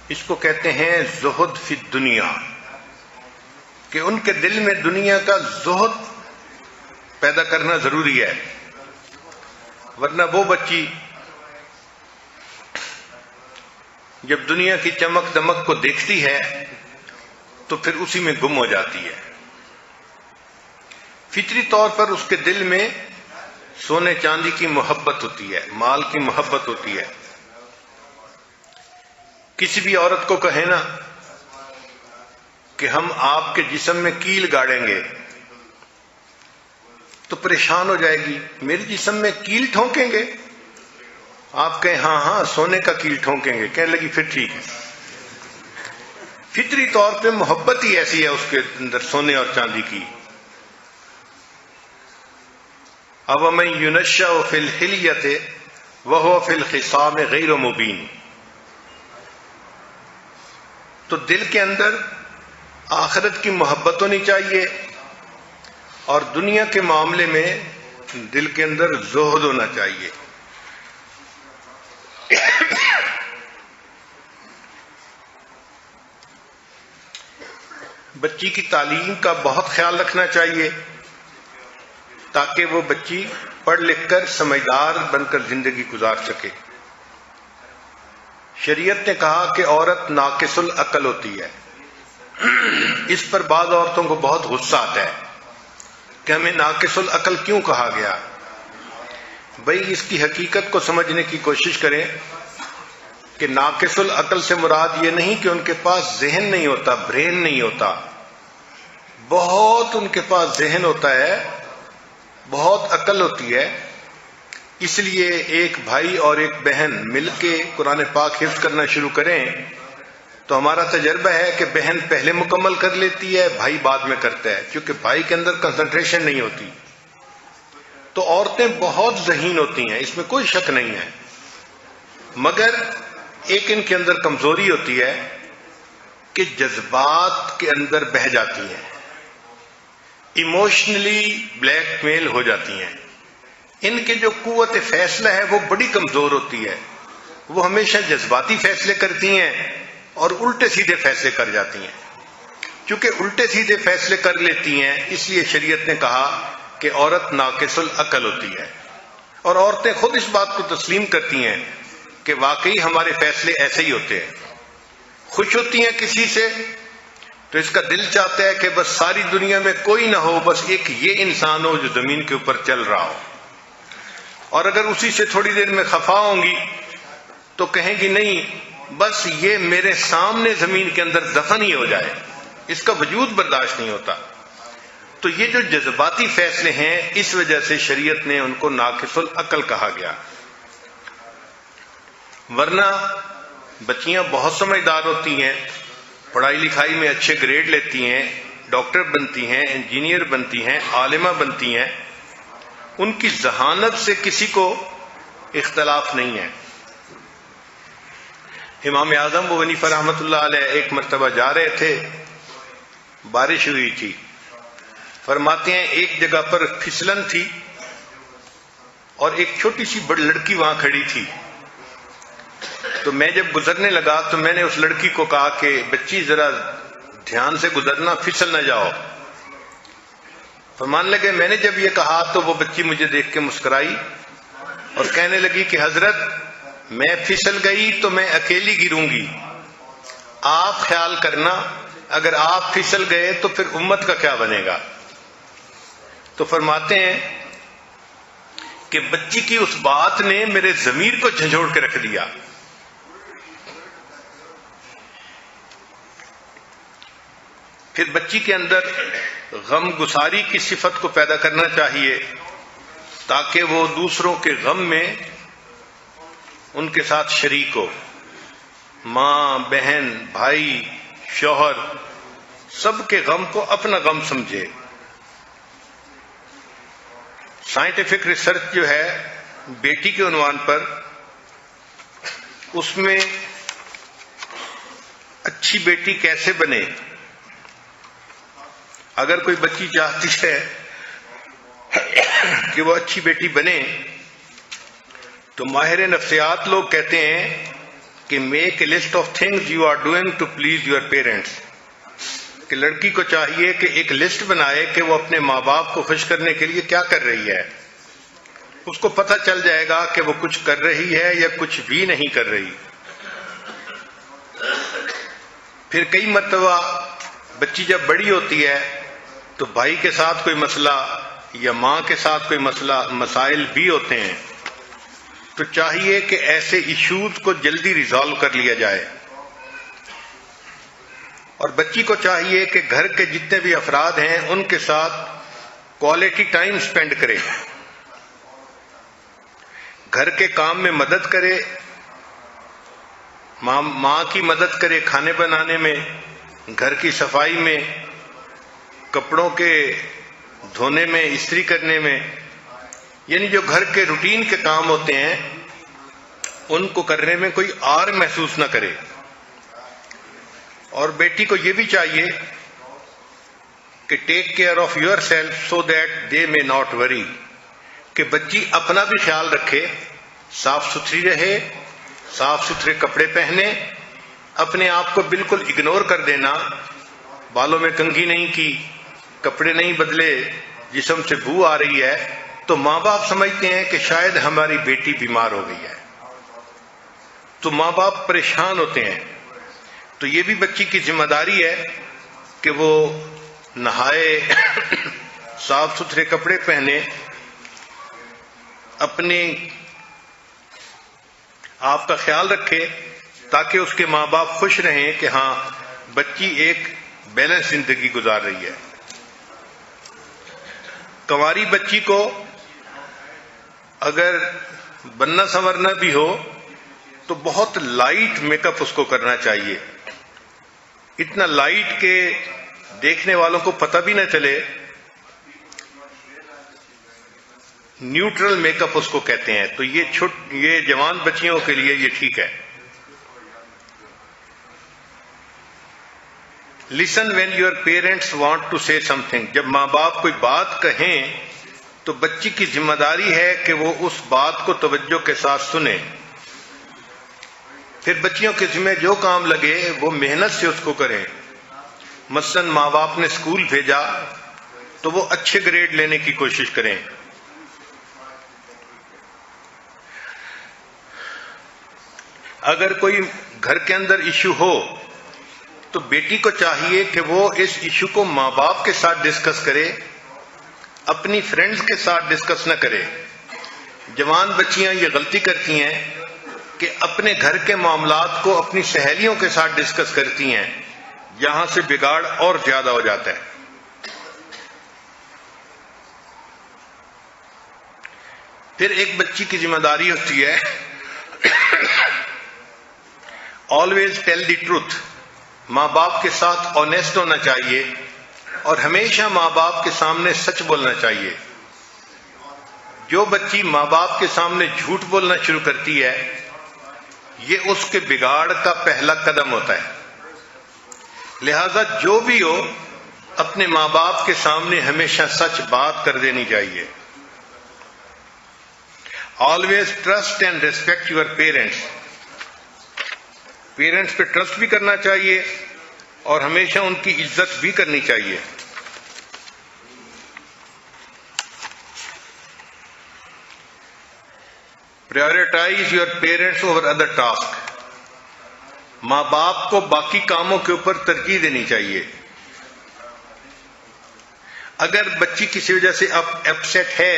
اس کو کہتے ہیں زہد فی الدنیا، کہ ان کے دل میں دنیا کا زہد پیدا کرنا ضروری ہے. ورنہ وہ بچی جب دنیا کی چمک دمک کو دیکھتی ہے تو پھر اسی میں گم ہو جاتی ہے. فطری طور پر اس کے دل میں سونے چاندی کی محبت ہوتی ہے، مال کی محبت ہوتی ہے. کسی بھی عورت کو کہے نا کہ ہم آپ کے جسم میں کیل گاڑیں گے تو پریشان ہو جائے گی، میرے جسم میں کیل ٹھونکیں گے؟ آپ کہیں ہاں ہاں سونے کا کیل ٹھونکیں گے، کہنے لگی پھر ٹھیک ہے. فطری طور پہ محبت ہی ایسی ہے اس کے اندر سونے اور چاندی کی. أَوَمَن يُنَشَّأُ فِي الْحِلْيَةِ وَهُوَ فِي الْخِصَامِ غَيْرُ مُبِينٍ. تو دل کے اندر آخرت کی محبت ہونی چاہیے اور دنیا کے معاملے میں دل کے اندر زہد ہونا چاہیے. بچی کی تعلیم کا بہت خیال رکھنا چاہیے تاکہ وہ بچی پڑھ لکھ کر سمجھدار بن کر زندگی گزار سکے. شریعت نے کہا کہ عورت ناقص العقل ہوتی ہے. اس پر بعض عورتوں کو بہت غصہ آتا ہے کہ ہمیں ناقص العقل کیوں کہا گیا. بھئی اس کی حقیقت کو سمجھنے کی کوشش کریں کہ ناقص العقل سے مراد یہ نہیں کہ ان کے پاس ذہن نہیں ہوتا، برین نہیں ہوتا. بہت ان کے پاس ذہن ہوتا ہے، بہت عقل ہوتی ہے. اس لیے ایک بھائی اور ایک بہن مل کے قرآن پاک حفظ کرنا شروع کریں تو ہمارا تجربہ ہے کہ بہن پہلے مکمل کر لیتی ہے، بھائی بعد میں کرتا ہے، کیونکہ بھائی کے اندر کنسنٹریشن نہیں ہوتی. تو عورتیں بہت ذہین ہوتی ہیں، اس میں کوئی شک نہیں ہے، مگر ایک ان کے اندر کمزوری ہوتی ہے کہ جذبات کے اندر بہہ جاتی ہیں، ایموشنلی بلیک میل ہو جاتی ہیں. ان کے جو قوت فیصلہ ہے وہ بڑی کمزور ہوتی ہے، وہ ہمیشہ جذباتی فیصلے کرتی ہیں اور الٹے سیدھے فیصلے کر جاتی ہیں. چونکہ الٹے سیدھے فیصلے کر لیتی ہیں اس لیے شریعت نے کہا کہ عورت ناقص العقل ہوتی ہے. اور عورتیں خود اس بات کو تسلیم کرتی ہیں کہ واقعی ہمارے فیصلے ایسے ہی ہوتے ہیں. خوش ہوتی ہیں کسی سے تو اس کا دل چاہتا ہے کہ بس ساری دنیا میں کوئی نہ ہو، بس ایک یہ انسان ہو جو زمین کے اوپر چل رہا ہو. اور اگر اسی سے تھوڑی دیر میں خفا ہوں گی تو کہیں گی نہیں، بس یہ میرے سامنے زمین کے اندر دفن ہی ہو جائے، اس کا وجود برداشت نہیں ہوتا. تو یہ جو جذباتی فیصلے ہیں اس وجہ سے شریعت نے ان کو ناقص العقل کہا گیا. ورنہ بچیاں بہت سمجھدار ہوتی ہیں، پڑھائی لکھائی میں اچھے گریڈ لیتی ہیں، ڈاکٹر بنتی ہیں، انجینئر بنتی ہیں، عالمہ بنتی ہیں، ان کی ذہانت سے کسی کو اختلاف نہیں ہے. امام اعظم ابو حنیفہ رحمۃ اللہ علیہ ایک مرتبہ جا رہے تھے، بارش ہوئی تھی. فرماتے ہیں ایک جگہ پر پھسلن تھی اور ایک چھوٹی سی بڑی لڑکی وہاں کھڑی تھی. تو میں جب گزرنے لگا تو میں نے اس لڑکی کو کہا کہ بچی ذرا دھیان سے گزرنا، پھسل نہ جاؤ. فرمان لگے میں نے جب یہ کہا تو وہ بچی مجھے دیکھ کے مسکرائی اور کہنے لگی کہ حضرت میں پھسل گئی تو میں اکیلی گروں گی، آپ خیال کرنا اگر آپ پھسل گئے تو پھر امت کا کیا بنے گا. تو فرماتے ہیں کہ بچی کی اس بات نے میرے ضمیر کو جھنجھوڑ کے رکھ دیا. پھر بچی کے اندر غم گساری کی صفت کو پیدا کرنا چاہیے تاکہ وہ دوسروں کے غم میں ان کے ساتھ شریک ہو. ماں، بہن، بھائی، شوہر، سب کے غم کو اپنا غم سمجھے. سائنٹیفک ریسرچ جو ہے بیٹی کے عنوان پر، اس میں اچھی بیٹی کیسے بنے، اگر کوئی بچی چاہتی ہے کہ وہ اچھی بیٹی بنے تو ماہر نفسیات لوگ کہتے ہیں کہ make a list of things you are doing to please your parents, کہ لڑکی کو چاہیے کہ ایک لسٹ بنائے کہ وہ اپنے ماں باپ کو خوش کرنے کے لیے کیا کر رہی ہے. اس کو پتہ چل جائے گا کہ وہ کچھ کر رہی ہے یا کچھ بھی نہیں کر رہی. پھر کئی مرتبہ بچی جب بڑی ہوتی ہے تو بھائی کے ساتھ کوئی مسئلہ یا ماں کے ساتھ کوئی مسائل بھی ہوتے ہیں، تو چاہیے کہ ایسے ایشوز کو جلدی ریزالو کر لیا جائے. اور بچی کو چاہیے کہ گھر کے جتنے بھی افراد ہیں ان کے ساتھ کوالٹی ٹائم سپینڈ کرے، گھر کے کام میں مدد کرے، ماں کی مدد کرے کھانے بنانے میں، گھر کی صفائی میں، کپڑوں کے دھونے میں، استری کرنے میں، یعنی جو گھر کے روٹین کے کام ہوتے ہیں ان کو کرنے میں کوئی آر محسوس نہ کرے. اور بیٹی کو یہ بھی چاہیے کہ take care of your self so that they may not worry, کہ بچی اپنا بھی خیال رکھے، صاف ستھری رہے، صاف ستھرے کپڑے پہنے، اپنے آپ کو بالکل اگنور کر دینا، بالوں میں کنگھی نہیں کی، کپڑے نہیں بدلے، جسم سے بو آ رہی ہے تو ماں باپ سمجھتے ہیں کہ شاید ہماری بیٹی بیمار ہو گئی ہے، تو ماں باپ پریشان ہوتے ہیں. تو یہ بھی بچی کی ذمہ داری ہے کہ وہ نہائے، صاف ستھرے کپڑے پہنے، اپنے آپ کا خیال رکھے تاکہ اس کے ماں باپ خوش رہیں کہ ہاں بچی ایک بیلنس زندگی گزار رہی ہے۔ کنواری بچی کو اگر بننا سنورنا بھی ہو تو بہت لائٹ میک اپ اس کو کرنا چاہیے، اتنا لائٹ کہ دیکھنے والوں کو پتہ بھی نہ چلے۔ نیوٹرل میک اپ اس کو کہتے ہیں، تو یہ جوان بچیوں کے لیے یہ ٹھیک ہے۔ Listen when your parents want to say some thing, جب ماں باپ کوئی بات کہیں تو بچی کی ذمہ داری ہے کہ وہ اس بات کو توجہ کے ساتھ سنے۔ پھر بچیوں کے ذمہ جو کام لگے وہ محنت سے اس کو کریں۔ مثلا ماں باپ نے اسکول بھیجا تو وہ اچھے گریڈ لینے کی کوشش کریں۔ اگر کوئی گھر کے اندر ایشو ہو تو بیٹی کو چاہیے کہ وہ اس ایشو کو ماں باپ کے ساتھ ڈسکس کرے، اپنی فرینڈز کے ساتھ ڈسکس نہ کرے۔ جوان بچیاں یہ غلطی کرتی ہیں کہ اپنے گھر کے معاملات کو اپنی سہیلیوں کے ساتھ ڈسکس کرتی ہیں، یہاں سے بگاڑ اور زیادہ ہو جاتا ہے۔ پھر ایک بچی کی ذمہ داری ہوتی ہے آلویز ٹیل دی ٹروتھ، ماں باپ کے ساتھ آنیسٹ ہونا چاہیے اور ہمیشہ ماں باپ کے سامنے سچ بولنا چاہیے۔ جو بچی ماں باپ کے سامنے جھوٹ بولنا شروع کرتی ہے یہ اس کے بگاڑ کا پہلا قدم ہوتا ہے۔ لہذا جو بھی ہو اپنے ماں باپ کے سامنے ہمیشہ سچ بات کر دینی چاہیے۔ Always trust and respect your parents, parents پہ ٹرسٹ بھی کرنا چاہیے اور ہمیشہ ان کی عزت بھی کرنی چاہیے۔ Prioritise your parents over other task, ماں باپ کو باقی کاموں کے اوپر ترجیح دینی چاہیے۔ اگر بچی کسی وجہ سے اپسیٹ ہے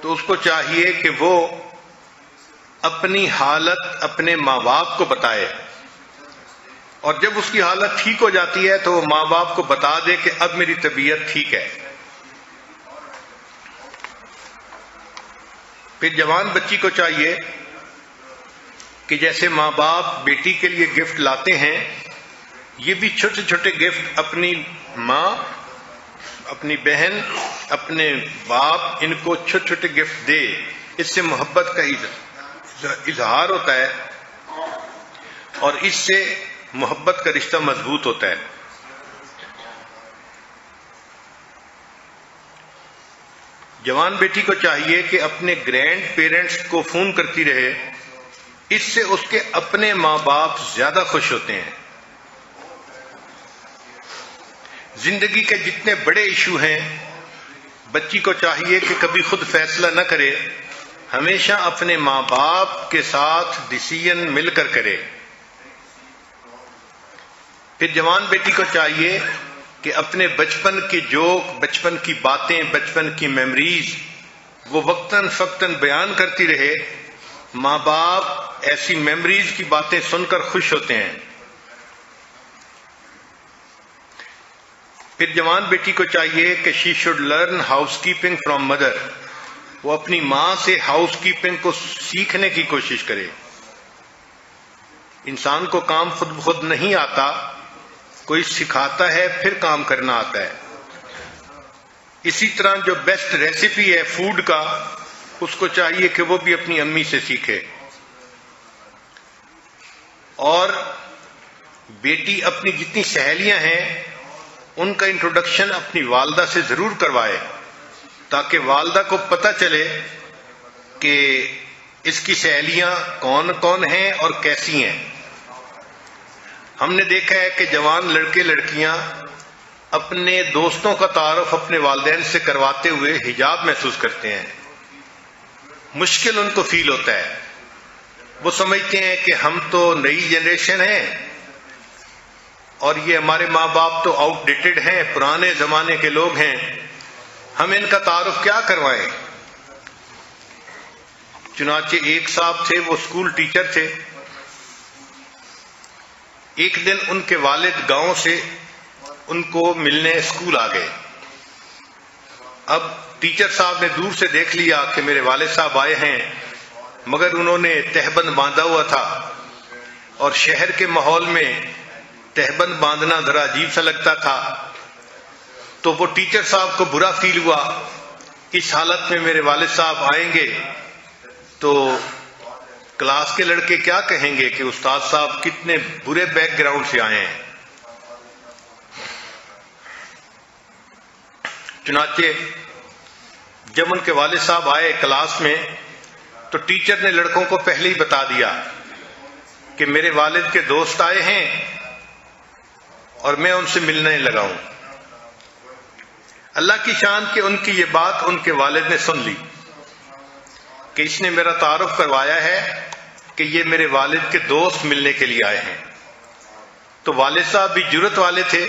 تو اس کو چاہیے کہ وہ اپنی حالت اپنے ماں باپ کو بتائے، اور جب اس کی حالت ٹھیک ہو جاتی ہے تو وہ ماں باپ کو بتا دے کہ اب میری طبیعت ٹھیک ہے۔ پھر جوان بچی کو چاہیے کہ جیسے ماں باپ بیٹی کے لیے گفٹ لاتے ہیں، یہ بھی چھوٹے چھوٹے گفٹ اپنی ماں، اپنی بہن، اپنے باپ، ان کو چھوٹے چھوٹے گفٹ دے۔ اس سے محبت کا اظہار ہوتا ہے اور اس سے محبت کا رشتہ مضبوط ہوتا ہے۔ جوان بیٹی کو چاہیے کہ اپنے گرینڈ پیرنٹس کو فون کرتی رہے، اس سے اس کے اپنے ماں باپ زیادہ خوش ہوتے ہیں۔ زندگی کے جتنے بڑے ایشو ہیں بچی کو چاہیے کہ کبھی خود فیصلہ نہ کرے، ہمیشہ اپنے ماں باپ کے ساتھ ڈیسیژن مل کر کرے۔ پھر جوان بیٹی کو چاہیے کہ اپنے بچپن کے جوک، بچپن کی باتیں، بچپن کی میموریز وہ وقتاً فوقتاً بیان کرتی رہے۔ ماں باپ ایسی میموریز کی باتیں سن کر خوش ہوتے ہیں۔ پھر جوان بیٹی کو چاہیے کہ she should learn house keeping from mother, وہ اپنی ماں سے ہاؤس کیپنگ کو سیکھنے کی کوشش کرے۔ انسان کو کام خود بخود نہیں آتا، کوئی سکھاتا ہے پھر کام کرنا آتا ہے۔ اسی طرح جو بیسٹ ریسیپی ہے فوڈ کا، اس کو چاہیے کہ وہ بھی اپنی امی سے سیکھے۔ اور بیٹی اپنی جتنی سہیلیاں ہیں ان کا انٹروڈکشن اپنی والدہ سے ضرور کروائے، تاکہ والدہ کو پتہ چلے کہ اس کی سہیلیاں کون کون ہیں اور کیسی ہیں۔ ہم نے دیکھا ہے کہ جوان لڑکے لڑکیاں اپنے دوستوں کا تعارف اپنے والدین سے کرواتے ہوئے حجاب محسوس کرتے ہیں، مشکل ان کو فیل ہوتا ہے۔ وہ سمجھتے ہیں کہ ہم تو نئی جنریشن ہیں، اور یہ ہمارے ماں باپ تو آؤٹ ڈیٹڈ ہیں، پرانے زمانے کے لوگ ہیں، ہم ان کا تعارف کیا کروائیں؟ چنانچہ ایک صاحب تھے، وہ اسکول ٹیچر تھے. ایک دن ان کے والد گاؤں سے ان کو ملنے اسکول آ گئے. اب ٹیچر صاحب نے دور سے دیکھ لیا کہ میرے والد صاحب آئے ہیں، مگر انہوں نے تہبند باندھا ہوا تھا، اور شہر کے ماحول میں تہبند باندھنا ذرا عجیب سا لگتا تھا. تو وہ ٹیچر صاحب کو برا فیل ہوا، اس حالت میں میرے والد صاحب آئیں گے تو کلاس کے لڑکے کیا کہیں گے کہ استاد صاحب کتنے برے بیک گراؤنڈ سے آئے ہیں. چنانچہ جب ان کے والد صاحب آئے کلاس میں تو ٹیچر نے لڑکوں کو پہلے ہی بتا دیا کہ میرے والد کے دوست آئے ہیں اور میں ان سے ملنے لگا ہوں. اللہ کی شان کہ ان کی یہ بات ان کے والد نے سن لی کہ اس نے میرا تعارف کروایا ہے کہ یہ میرے والد کے دوست ملنے کے لیے آئے ہیں. تو والد صاحب بھی جرأت والے تھے،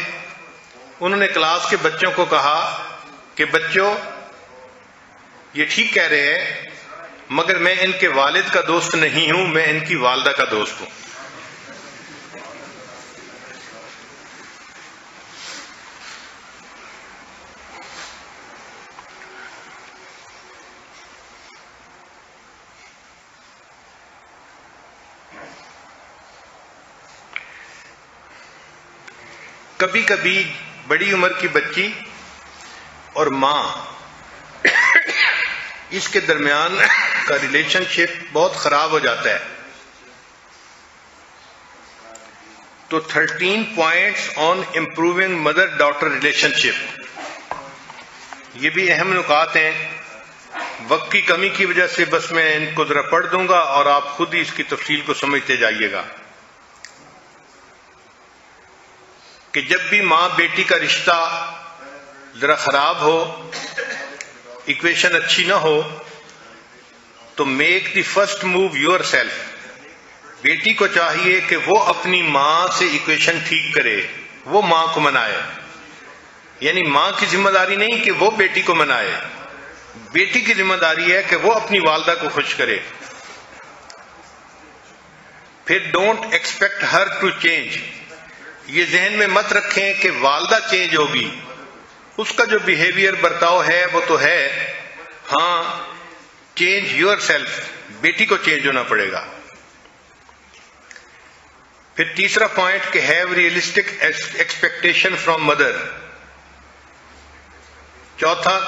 انہوں نے کلاس کے بچوں کو کہا کہ بچوں یہ ٹھیک کہہ رہے ہیں، مگر میں ان کے والد کا دوست نہیں ہوں، میں ان کی والدہ کا دوست ہوں. کبھی کبھی بڑی عمر کی بچی اور ماں اس کے درمیان کا ریلیشن شپ بہت خراب ہو جاتا ہے. تو 13 points on improving mother daughter relationship, یہ بھی اہم نکات ہیں. وقت کی کمی کی وجہ سے بس میں ان کو ذرا پڑھ دوں گا اور آپ خود ہی اس کی تفصیل کو سمجھتے جائیے گا. کہ جب بھی ماں بیٹی کا رشتہ ذرا خراب ہو، ایکویشن اچھی نہ ہو، تو make the first move your self. بیٹی کو چاہیے کہ وہ اپنی ماں سے ایکویشن ٹھیک کرے، وہ ماں کو منائے. یعنی ماں کی ذمہ داری نہیں کہ وہ بیٹی کو منائے، بیٹی کی ذمہ داری ہے کہ وہ اپنی والدہ کو خوش کرے. پھر don't expect her to change, یہ ذہن میں مت رکھیں کہ والدہ چینج ہوگی، اس کا جو بیہیویئر برتاؤ ہے وہ تو ہے، ہاں چینج یور سیلف، بیٹی کو چینج ہونا پڑے گا. پھر تیسرا پوائنٹ کہ have realistic expectation from mother. چوتھا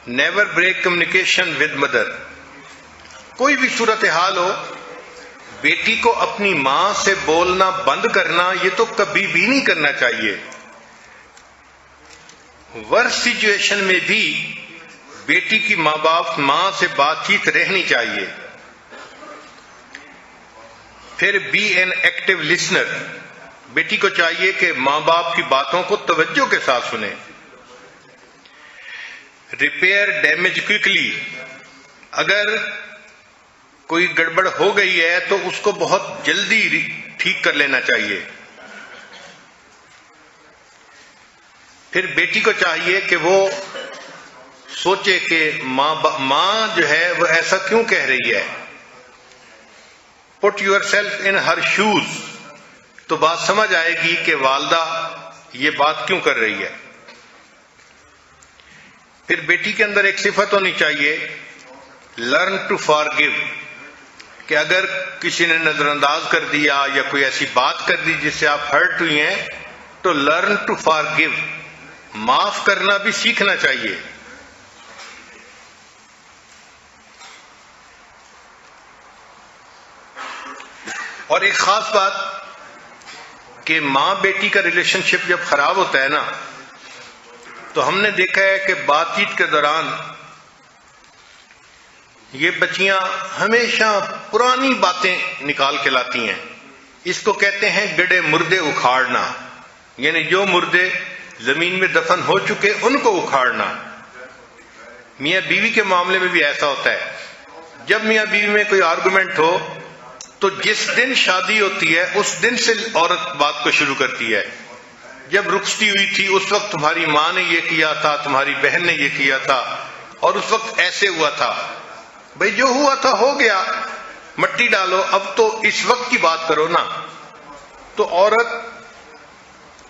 never break communication with mother. کوئی بھی صورتحال ہو، بیٹی کو اپنی ماں سے بولنا بند کرنا یہ تو کبھی بھی نہیں کرنا چاہیے. ورس سچویشن میں بھی بیٹی کی ماں سے بات چیت رہنی چاہیے. پھر بی این ایکٹیو لسنر، بیٹی کو چاہیے کہ ماں باپ کی باتوں کو توجہ کے ساتھ سنیں. ریپیئر ڈیمیج کوئکلی، اگر کوئی گڑبڑ ہو گئی ہے تو اس کو بہت جلدی ٹھیک کر لینا چاہیے. پھر بیٹی کو چاہیے کہ وہ سوچے کہ ماں جو ہے وہ ایسا کیوں کہہ رہی ہے. Put yourself in her shoes, تو بات سمجھ آئے گی کہ والدہ یہ بات کیوں کر رہی ہے. پھر بیٹی کے اندر ایک صفت ہونی چاہیے لرن ٹو فارگیو، کہ اگر کسی نے نظر انداز کر دیا یا کوئی ایسی بات کر دی جس سے آپ ہرٹ ہوئی ہیں تو لرن ٹو فارگیو، معاف کرنا بھی سیکھنا چاہیے. اور ایک خاص بات کہ ماں بیٹی کا ریلیشن شپ جب خراب ہوتا ہے نا، تو ہم نے دیکھا ہے کہ بات چیت کے دوران یہ بچیاں ہمیشہ پرانی باتیں نکال کے لاتی ہیں. اس کو کہتے ہیں گڑے مردے اکھاڑنا، یعنی جو مردے زمین میں دفن ہو چکے ان کو اکھاڑنا. میاں بیوی کے معاملے میں بھی ایسا ہوتا ہے. جب میاں بیوی میں کوئی آرگومنٹ ہو تو جس دن شادی ہوتی ہے اس دن سے عورت بات کو شروع کرتی ہے جب رخصتی ہوئی تھی اس وقت تمہاری ماں نے یہ کیا تھا، تمہاری بہن نے یہ کیا تھا، اور اس وقت ایسے ہوا تھا. بھئی جو ہوا تھا ہو گیا، مٹی ڈالو، اب تو اس وقت کی بات کرو نا. تو عورت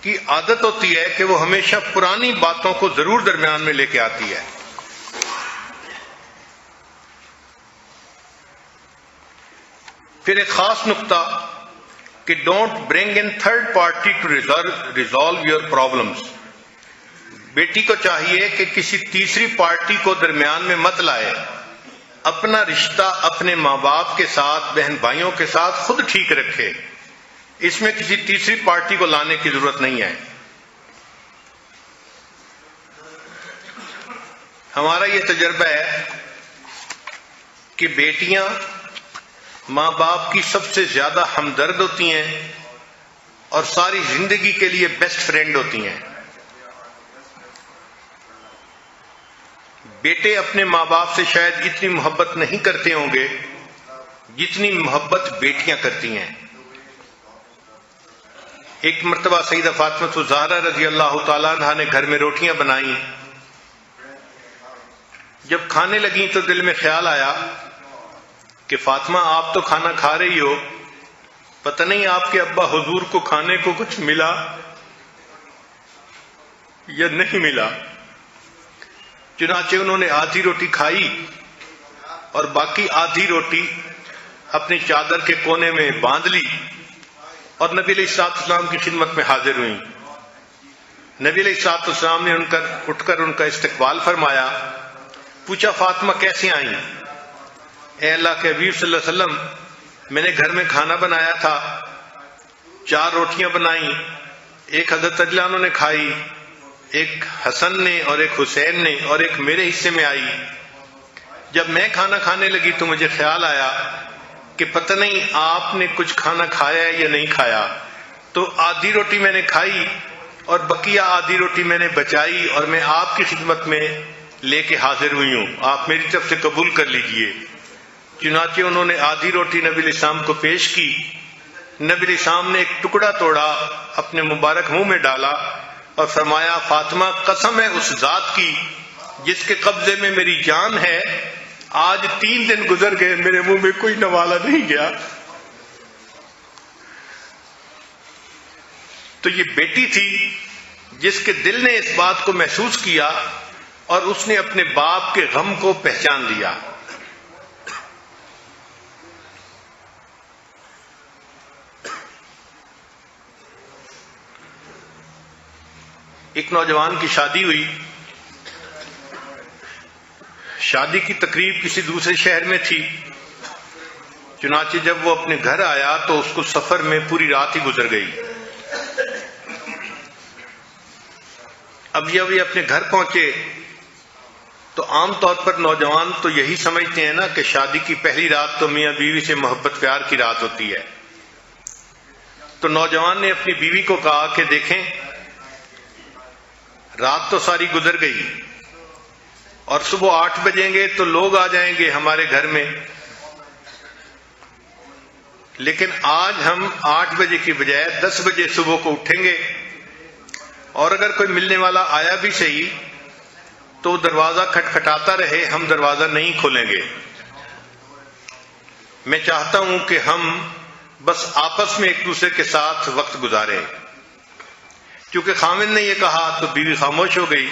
کی عادت ہوتی ہے کہ وہ ہمیشہ پرانی باتوں کو ضرور درمیان میں لے کے آتی ہے. پھر ایک خاص نقطہ کہ don't bring in third party to resolve your problems. بیٹی کو چاہیے کہ کسی تیسری پارٹی کو درمیان میں مت لائے، اپنا رشتہ اپنے ماں باپ کے ساتھ، بہن بھائیوں کے ساتھ خود ٹھیک رکھے. اس میں کسی تیسری پارٹی کو لانے کی ضرورت نہیں ہے. ہمارا یہ تجربہ ہے کہ بیٹیاں ماں باپ کی سب سے زیادہ ہمدرد ہوتی ہیں اور ساری زندگی کے لیے بیسٹ فرینڈ ہوتی ہیں. بیٹے اپنے ماں باپ سے شاید اتنی محبت نہیں کرتے ہوں گے جتنی محبت بیٹیاں کرتی ہیں. ایک مرتبہ سیدہ فاطمہ الزہرا رضی اللہ تعالیٰ عنہا نے گھر میں روٹیاں بنائیں. جب کھانے لگیں تو دل میں خیال آیا کہ فاطمہ آپ تو کھانا کھا رہی ہو، پتہ نہیں آپ کے ابا حضور کو کھانے کو کچھ ملا یا نہیں ملا. چنانچہ انہوں نے آدھی روٹی کھائی اور باقی آدھی روٹی اپنی چادر کے کونے میں باندھ لی اور نبی علیہ الصلوۃ والسلام کی خدمت میں حاضر ہوئیں. نبی علیہ الصلوۃ والسلام نے اٹھ کر ان کا استقبال فرمایا. پوچھا فاطمہ کیسے آئیں؟ اے اللہ کے حبیب صلی اللہ علیہ وسلم، میں نے گھر میں کھانا بنایا تھا، 4 روٹیاں بنائیں، ایک حضرت علی عنہ نے کھائی، ایک حسن نے اور ایک حسین نے، اور ایک میرے حصے میں آئی. جب میں کھانا کھانے لگی تو مجھے خیال آیا کہ پتہ نہیں آپ نے کچھ کھانا کھایا ہے یا نہیں کھایا، تو آدھی روٹی میں نے کھائی اور بقیہ آدھی روٹی میں نے بچائی اور میں آپ کی خدمت میں لے کے حاضر ہوئی ہوں، آپ میری طرف سے قبول کر لیجئے. چنانچہ انہوں نے آدھی روٹی نبی علیہ السلام کو پیش کی. نبی علیہ السلام نے ایک ٹکڑا توڑا، اپنے مبارک منہ میں ڈالا اور فرمایا فاطمہ قسم ہے اس ذات کی جس کے قبضے میں میری جان ہے، آج 3 دن گزر گئے میرے منہ میں کوئی نوالا نہیں گیا. تو یہ بیٹی تھی جس کے دل نے اس بات کو محسوس کیا اور اس نے اپنے باپ کے غم کو پہچان لیا. ایک نوجوان کی شادی ہوئی. شادی کی تقریب کسی دوسرے شہر میں تھی. چنانچہ جب وہ اپنے گھر آیا تو اس کو سفر میں پوری رات ہی گزر گئی. اب جب یہ اپنے گھر پہنچے تو عام طور پر نوجوان تو یہی سمجھتے ہیں نا کہ شادی کی پہلی رات تو میاں بیوی سے محبت پیار کی رات ہوتی ہے. تو نوجوان نے اپنی بیوی کو کہا کہ دیکھیں رات تو ساری گزر گئی اور صبح 8 بجیں گے تو لوگ آ جائیں گے ہمارے گھر میں، لیکن آج ہم 8 بجے کی بجائے 10 بجے صبح کو اٹھیں گے، اور اگر کوئی ملنے والا آیا بھی صحیح تو دروازہ کھٹکھٹاتا رہے، ہم دروازہ نہیں کھولیں گے. میں چاہتا ہوں کہ ہم بس آپس میں ایک دوسرے کے ساتھ وقت گزاریں. کیونکہ خامن نے یہ کہا تو بیوی خاموش ہو گئی.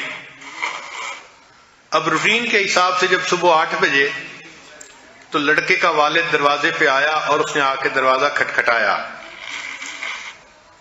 اب روٹین کے حساب سے جب صبح 8 بجے تو لڑکے کا والد دروازے پہ آیا اور اس نے آ کے دروازہ کھٹکھٹایا.